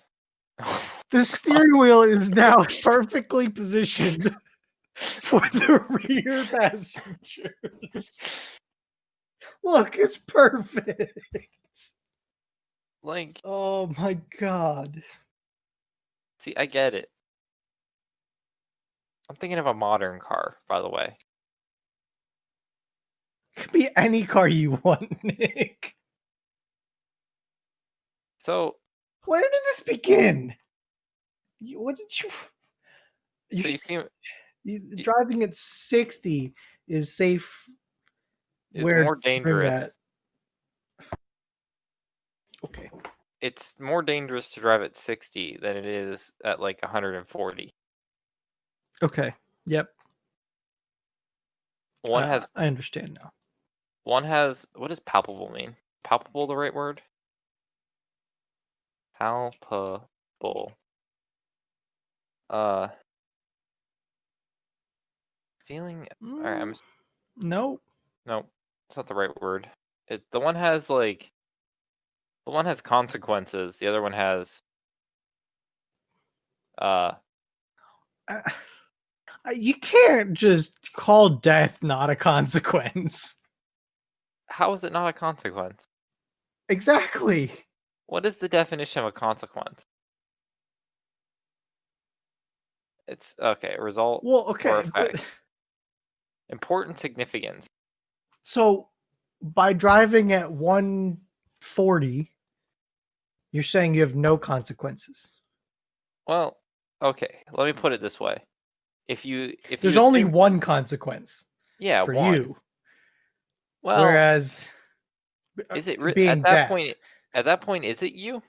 The steering wheel is now perfectly positioned for the rear passengers. Look, it's perfect. Like, Oh my god. see, I get it. I'm thinking of a modern car, by the way. Give me any car you want, Nick. So Where did this begin? What did you? so you seem Driving at 60 is safe. is Where more driving dangerous. at? Okay. It's more dangerous to drive at 60 than it is at like 140. Okay. Yep. One has I understand now. what does palpable mean? Palpable the right word? Palpable. Uh feeling alright, No. no, it's not the right word. The one has like the one has consequences, the other one has uh Uh, you can't just call death not a consequence. how is it not a consequence? Exactly. What is the definition of a consequence? It's okay, result Well, or okay, but effect. Important significance. so by driving at 140, you're saying you have no consequences. Well, okay, let me put it this way. If you There's only assume one consequence yeah, for one. you, Well, whereas is it being death. at that point is it you?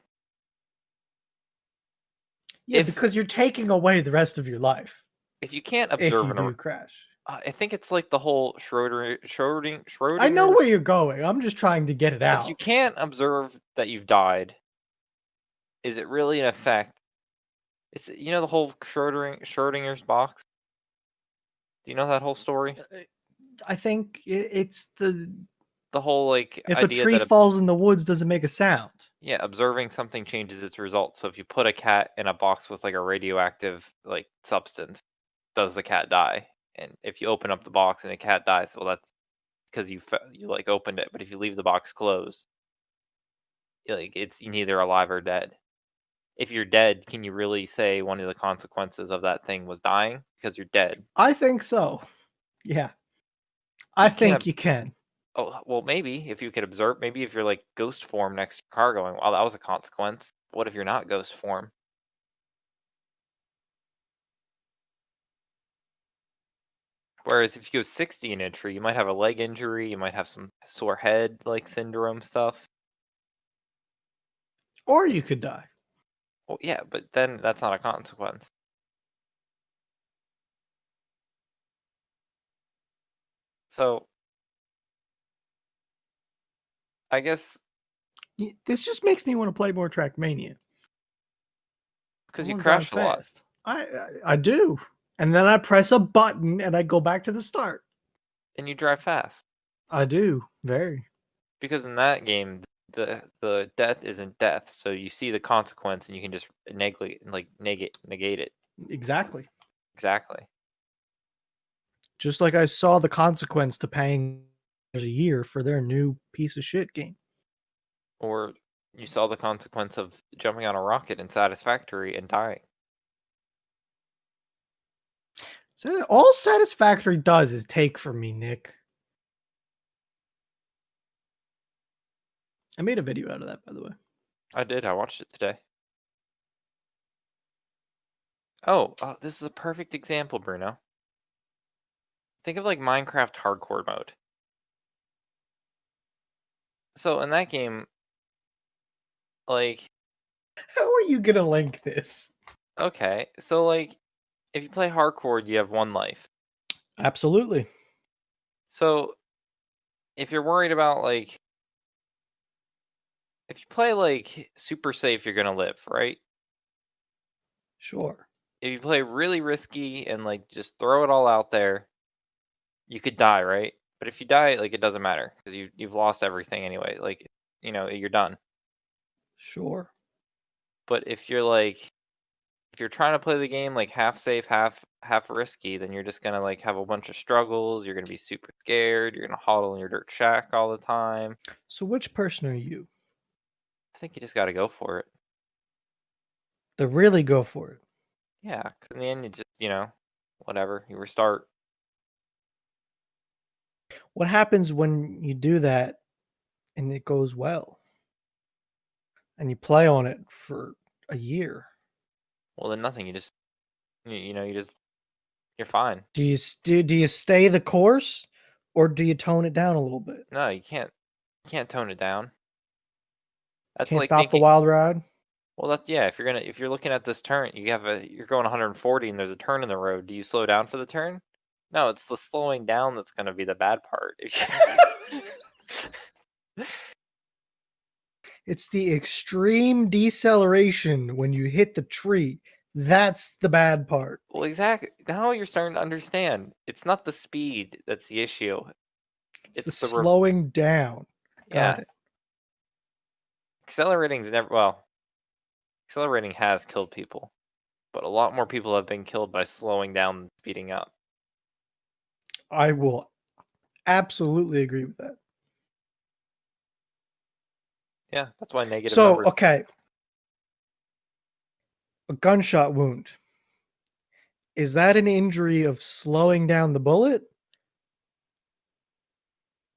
Yeah, If because you're taking away the rest of your life if you can't if observe you do crash. I think it's like the whole I know where Schrodinger's you're going. I'm just trying to get it if you out. can't observe that you've died, is it really an effect? Is it, you know the whole Schrodinger's box? Do you know that whole story? I think it's the The whole like if a idea tree that falls in the woods doesn't make a sound. yeah, observing something changes its results. So if you put a cat in a box with like a radioactive like substance, does the cat die? And if you open up the box and the cat dies, well, that's because you like opened it. But if you leave the box closed, like it's neither alive or dead. If you're dead, can you really say one of the consequences of that thing was dying because you're dead? I think so. Yeah, But I you can't. think you can. Oh well, maybe if you could observe, maybe if you're like ghost form next to your car, going, "Wow, that was a consequence." What if you're not ghost form? Whereas if you go 60 in entry, you might have a leg injury, you might have some sore head like syndrome stuff. Or you could die. Well, yeah, but then that's not a consequence. So I guess This just makes me want to play more Trackmania. I because you want to drive crash a lot fast. I do. And then I press a button and I go back to the start. and you drive fast, I do. Very. because in that game the death isn't death, so you see the consequence and you can just negate it. Exactly. Exactly. Just like I saw the consequence to paying a year for their new piece of shit game. Or you saw the consequence of jumping on a rocket in Satisfactory and dying. So all Satisfactory does is take from me, Nick. I made a video out of that, by the way. I did. I watched it today. Oh, this is a perfect example, Bruno. Think of like Minecraft hardcore mode. So in that game, like, How are you gonna link this? okay, so like, if you play hardcore, you have one life. Absolutely. So if you're worried about like, if you play like super safe, you're gonna live, right? Sure. If you play really risky and like just throw it all out there, you could die, right? But if you die, like it doesn't matter because you've lost everything anyway. Like, you're done. Sure. But if you're trying to play the game like half safe, half risky, then you're just gonna like have a bunch of struggles. You're gonna be super scared. You're gonna huddle in your dirt shack all the time. So which person are you? I think you just got to go for it. To really go for it. Yeah, because in the end, you just whatever, you restart. What happens when you do that and it goes well and you play on it for a year? Well, then nothing. You just you just you're fine. Do you stay the course or do you tone it down a little bit? No, you can't tone it down. That's Can't like stop the thinking. wild ride? Well, that's yeah. If you're looking at this turn, you're going 140 and there's a turn in the road. Do you slow down for the turn? No, it's the slowing down that's going to be the bad part. It's the extreme deceleration when you hit the tree. That's the bad part. Well, exactly. Now you're starting to understand. It's not the speed that's the issue. It's the It's the slowing down. Got yeah. it. Accelerating's never accelerating has killed people, but a lot more people have been killed by slowing down than speeding up. I will absolutely agree with that. Yeah, that's why negative So, numbers. okay, a gunshot wound. Is that an injury of slowing down the bullet?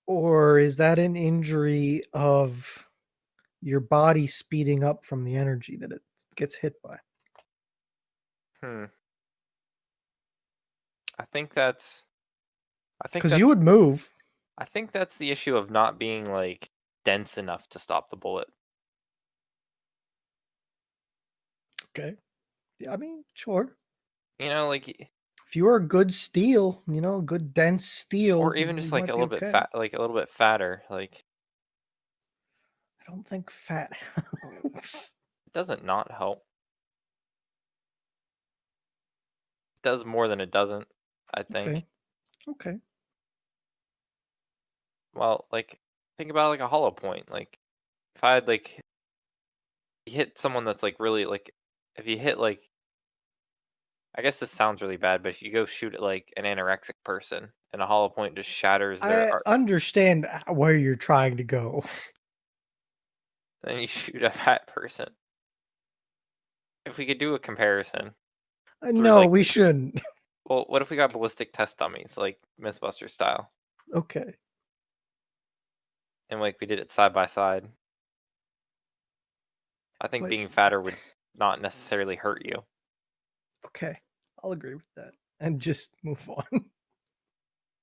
Or is that an injury of your body speeding up from the energy that it gets hit by? Hmm. I think that's. I think Because you that's. would move. I think that's the issue of not being like dense enough to stop the bullet. Okay. Yeah, I mean, sure. You know, like If you were a good steel, good dense steel, or even just you like a might be little bit okay. fat, like a little bit fatter. Like I don't think fat helps. it doesn't not help. It does more than it doesn't. I think. Okay. Okay. Well, like think about like a hollow point. Like if I had like you hit someone that's like really like if you hit like I guess this sounds really bad, but if you go shoot at like an anorexic person and a hollow point just shatters their I understand where you're trying to go. then you shoot a fat person. If we could do a comparison through No, like we shouldn't. well, what if we got ballistic test dummies like Mythbuster style Okay. and like we did it side by side? I think But being fatter would not necessarily hurt you. okay. I'll agree with that and just move on.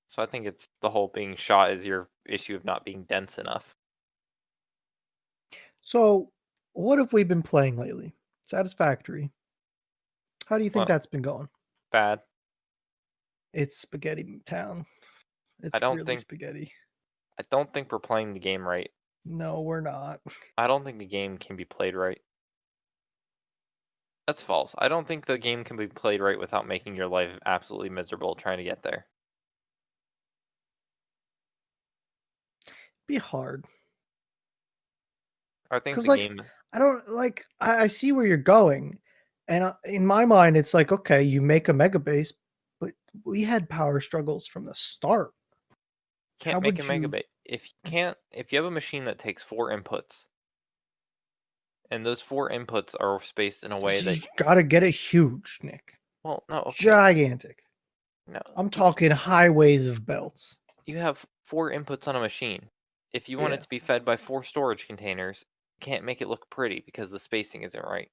So I think it's the whole being shot is your issue of not being dense enough. So, what have we been playing lately? Satisfactory. How do you think Well, that's been going? bad. It's spaghetti town. I It's don't really think spaghetti. I don't think we're playing the game right. No, we're not. I don't think the game can be played right. That's false. I don't think the game can be played right without making your life absolutely miserable trying to get there. Be hard. I think Cuz the like game I don't like I see where you're going. And in my mind it's like okay, you make a mega base, but we had power struggles from the start. How can't make a would you megabit. If you have a machine that takes 4 inputs and those 4 inputs are spaced in a way that you got to get it huge, Nick. well, no, okay. Gigantic. No. I'm talking highways of belts. You have 4 inputs on a machine. If you want it Yeah. to be fed by 4 storage containers, you can't make it look pretty because the spacing isn't right.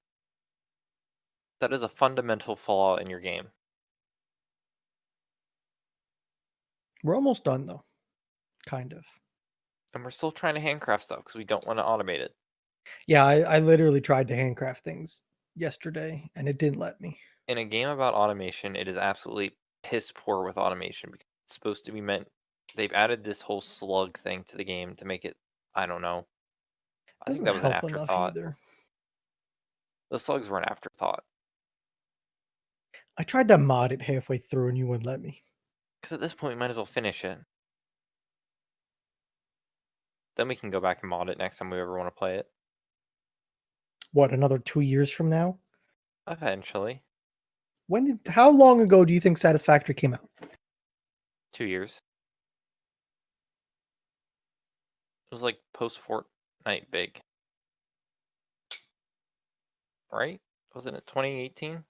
That is a fundamental flaw in your game. We're almost done though. Kind of. And we're still trying to handcraft stuff because we don't want to automate it. Yeah, I literally tried to handcraft things yesterday and it didn't let me. In a game about automation, it is absolutely piss poor with automation because it's supposed to be meant. They've added this whole slug thing to the game to make it. I don't know. I think Doesn't that was an help enough afterthought. either. The slugs were an afterthought I tried to mod it halfway through and you wouldn't let me. because at this point, we might as well finish it. Then we can go back and mod it next time we ever want to play it. What, another 2 years from now? Eventually, How long ago do you think Satisfactory came out? 2 years. It was like post Fortnite big, right? Wasn't it 2018? I'm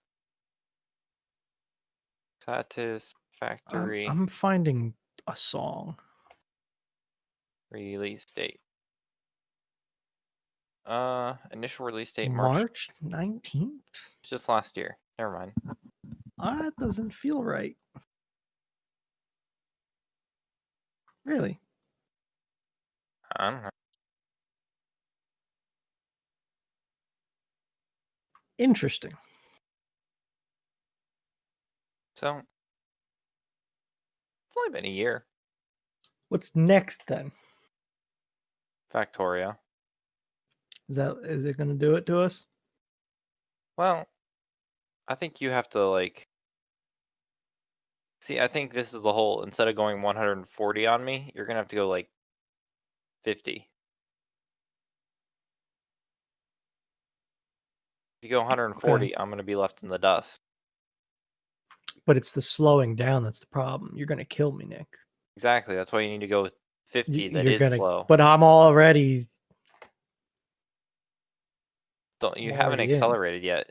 Satisfactory. I'm finding a song. Release date. Initial release date March 19th? Just last year. Never mind. That doesn't feel right. Really? I don't know. Interesting. So it's only been a year. What's next then? Factorio. Is it going to do it to us? Well, I think you have to like see. I think this is the whole. Instead of going 140 on me, you're gonna have to go like 50. If you go 140, Okay. I'm gonna be left in the dust. But it's the slowing down that's the problem. You're going to kill me, Nick. Exactly. That's why you need to go 50. That You're is going to, slow. but I'm already. You I'm haven't already in. accelerated yet.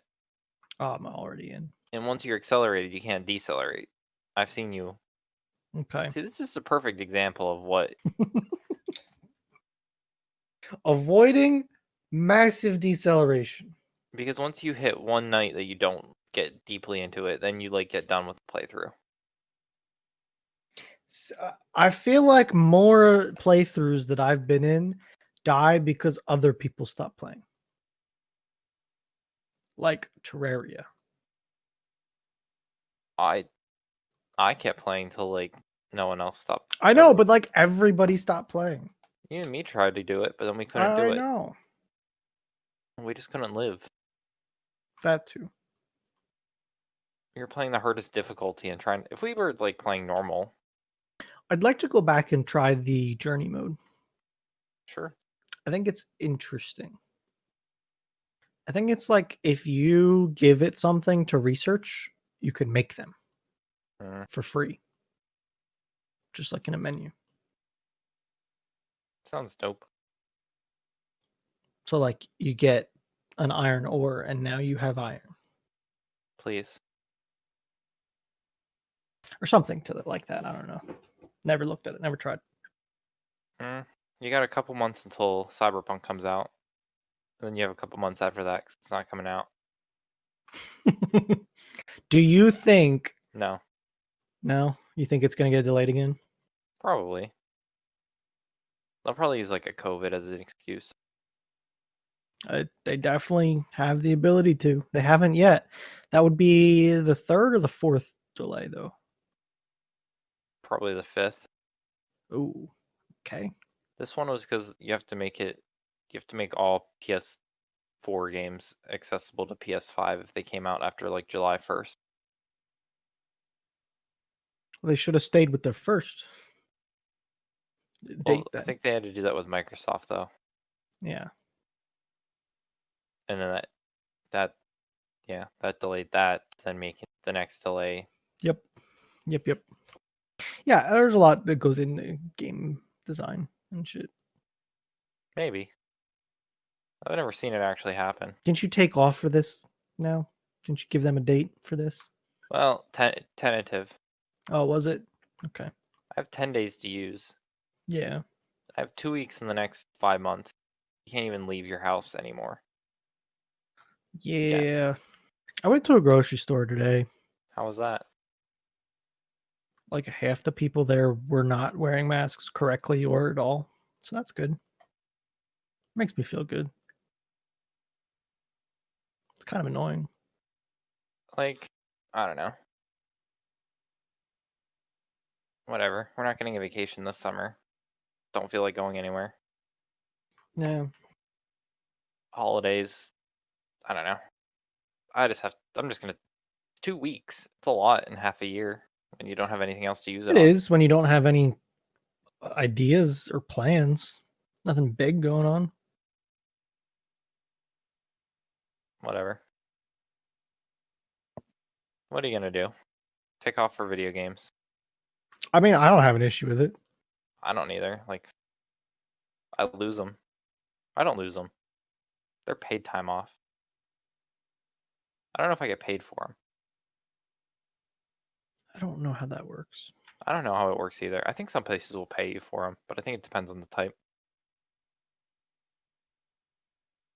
Oh, I'm already in. And once you're accelerated, you can't decelerate. I've seen you. Okay. See, this is a perfect example of what. Avoiding massive deceleration. Because once you hit one night that you don't get deeply into it, then you like get done with the playthrough. I feel like more playthroughs that I've been in die because other people stop playing. Like Terraria. I kept playing till like no one else stopped. I know, but like everybody stopped playing. You and me tried to do it, but then we couldn't I do it. know. We just couldn't live. That too. We were playing the hardest difficulty and trying. If we were like playing normal, I'd like to go back and try the journey mode. sure. I think it's interesting. I think it's like if you give it something to research, you can make them for free. Just like in a menu. Sounds dope. So like you get an iron ore and now you have iron. Please. Or something to like that. I don't know. Never looked at it. Never tried. You got a couple months until Cyberpunk comes out. And then you have a couple months after that because it's not coming out. Do you think? No. No? You think it's going to get delayed again? Probably. They'll probably use like a COVID as an excuse. They definitely have the ability to. They haven't yet. That would be the third or the fourth delay, though. Probably the 5th. Ooh, okay. This one was because you have to make it. You have to make all PS4 games accessible to PS5 if they came out after like July 1st. Well, they should have stayed with their first date. I think they had to do that with Microsoft though. Yeah. And then that delayed that, then making the next delay. Yep. Yeah, there's a lot that goes into game design and shit. Maybe. I've never seen it actually happen. Didn't you take off for this now? Didn't you give them a date for this? Well, tentative. Oh, was it? Okay. I have 10 days to use. Yeah. I have 2 weeks in the next 5 months. You can't even leave your house anymore. Yeah. I went to a grocery store today. How was that? Like half the people there were not wearing masks correctly or at all. So that's good. Makes me feel good. It's kind of annoying. Like, I don't know. Whatever. We're not getting a vacation this summer. Don't feel like going anywhere. Yeah. Holidays. I don't know. I'm just gonna. 2 weeks. It's a lot in half a year when you don't have anything else to use it It on. is when you don't have any ideas or plans. Nothing big going on. Whatever. What are you gonna do? Take off for video games? I mean, I don't have an issue with it. I don't either. Like, I lose them. I don't lose them. They're paid time off. I don't know if I get paid for them. I don't know how that works. I don't know how it works either. I think some places will pay you for them, but I think it depends on the type.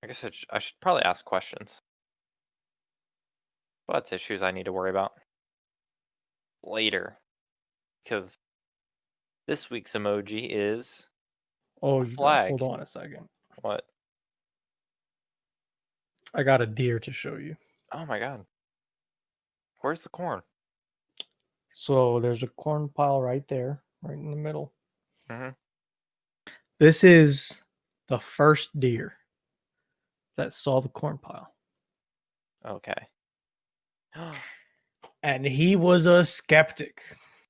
I guess I should probably ask questions. But that's issues I need to worry about later. Because this week's emoji is Oh, a hold flag. on a second. What? I got a deer to show you. Oh my god. Where's the corn? So there's a corn pile right there, right in the middle. Mm-hmm. This is the first deer that saw the corn pile. Okay. And he was a skeptic.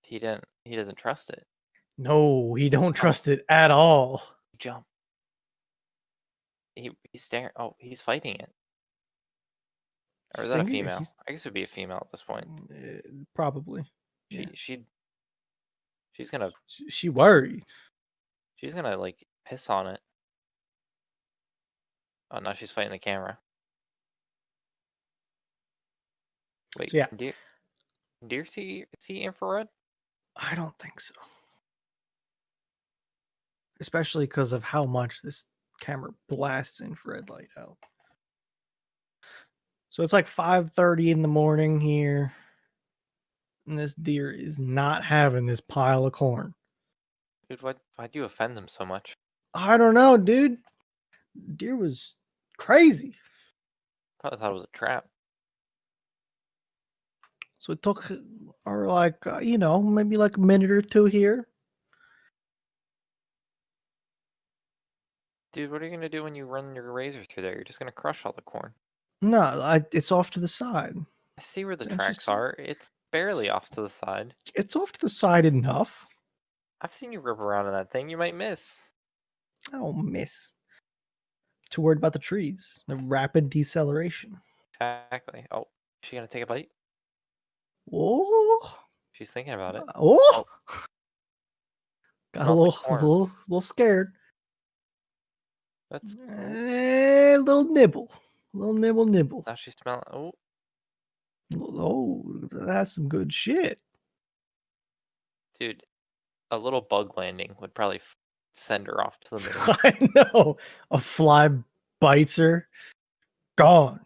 He doesn't trust it. No, he don't trust it at all. Jump. He's staring. Oh, he's fighting it. Or is that a female? I guess it would be a female at this point. Probably. She's gonna. She worried. She's gonna like piss on it. Oh, now she's fighting the camera. Wait, So, yeah. can deer see infrared? I don't think so. Especially because of how much this camera blasts infrared light out. So it's like 5:30 in the morning here. And this deer is not having this pile of corn. Dude, why do you offend them so much? I don't know, dude. Deer was crazy. Probably thought it was a trap. So it took our maybe like a minute or two here. Dude, what are you gonna do when you run your razor through there? You're just gonna crush all the corn. No, it's off to the side. I see where the Don't you tracks see? are. It's barely off to the side. It's off to the side enough. I've seen you rip around in that thing. You might miss. I don't miss. Too worried about the trees. The rapid deceleration. Exactly. Oh, is she gonna take a bite? Oh, She's thinking about it. oh! Got a Smells like corn. little scared. That's Little nibble. Little nibble. now she's smelling. Oh, Oh, that's some good shit. dude, a little bug landing would probably send her off to the moon. I know. A fly bites her. Gone.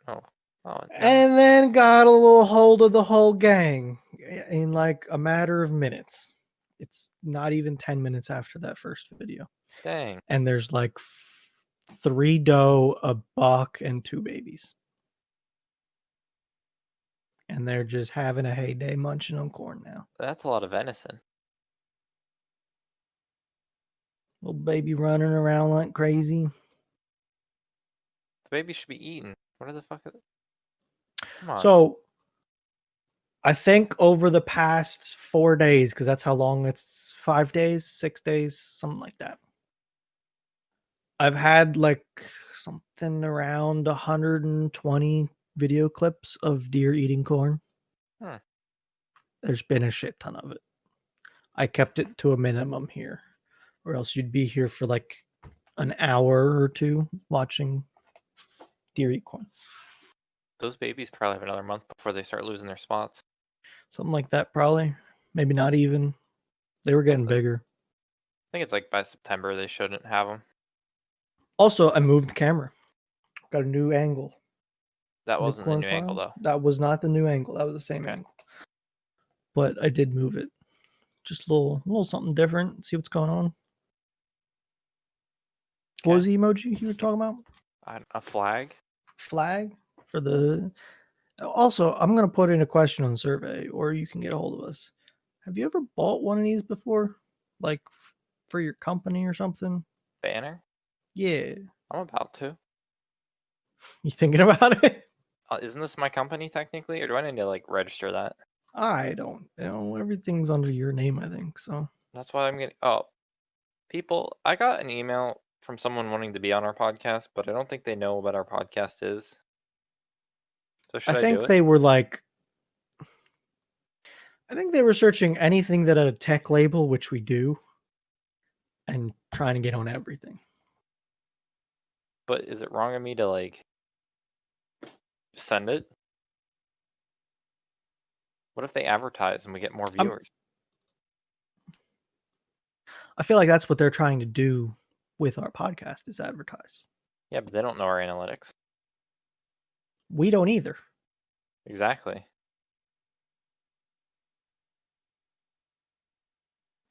Oh, no. And then got a little hold of the whole gang in like a matter of minutes. It's not even 10 minutes after that first video. Dang. And there's like 3 doe, a buck, and 2 babies. And they're just having a heyday munching on corn now. That's a lot of venison. Little baby running around like crazy. The baby should be eaten. What the fuck? Come on. So I think over the past 4 days, because that's how long it's 5 days, 6 days, something like that. I've had like something around 120 video clips of deer eating corn. There's been a shit ton of it. I kept it to a minimum here, or else you'd be here for like an hour or two watching deer eat corn. Those babies probably have another month before they start losing their spots. Something like that, probably. Maybe not even. They were getting bigger. I think it's like by September they shouldn't have them. Also, I moved the camera. Got a new angle. That wasn't the new angle, though. That was not the new angle. That was the same angle. But I did move it. Just a little something different. See what's going on. What was the emoji you were talking about? A flag? Flag for the... Also, I'm going to put in a question on the survey, or you can get a hold of us. Have you ever bought one of these before? Like, for your company or something? Banner? Yeah. I'm about to. You thinking about it? Isn't this my company, technically? Or do I need to, like, register that? I don't know. Everything's under your name, I think, so. That's why I'm getting... Oh. People, I got an email from someone wanting to be on our podcast, but I don't think they know what our podcast is. So should I think do it? they were like... I think they were searching anything that had a tech label, which we do, and trying to get on everything. But is it wrong of me to, like, send it? What if they advertise and we get more viewers? I feel like that's what they're trying to do with our podcast is advertise. Yeah, but they don't know our analytics. We don't either. Exactly.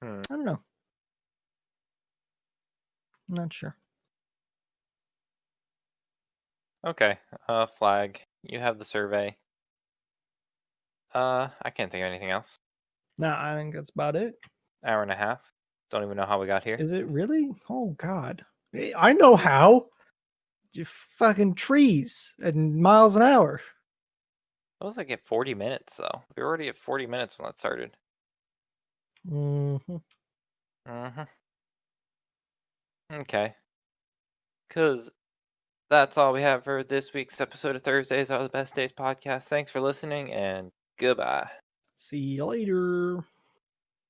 I don't know. I'm not sure. Okay. Flag. You have the survey. I can't think of anything else. No, I think that's about it. Hour and a half. Don't even know how we got here. Is it really? Oh God. I know how. You fucking trees and miles an hour. It was like at 40 minutes though. We were already at 40 minutes when that started. Mm-hmm. Okay. Cause that's all we have for this week's episode of Thursdays Are the Best Days podcast. Thanks for listening and goodbye. See you later.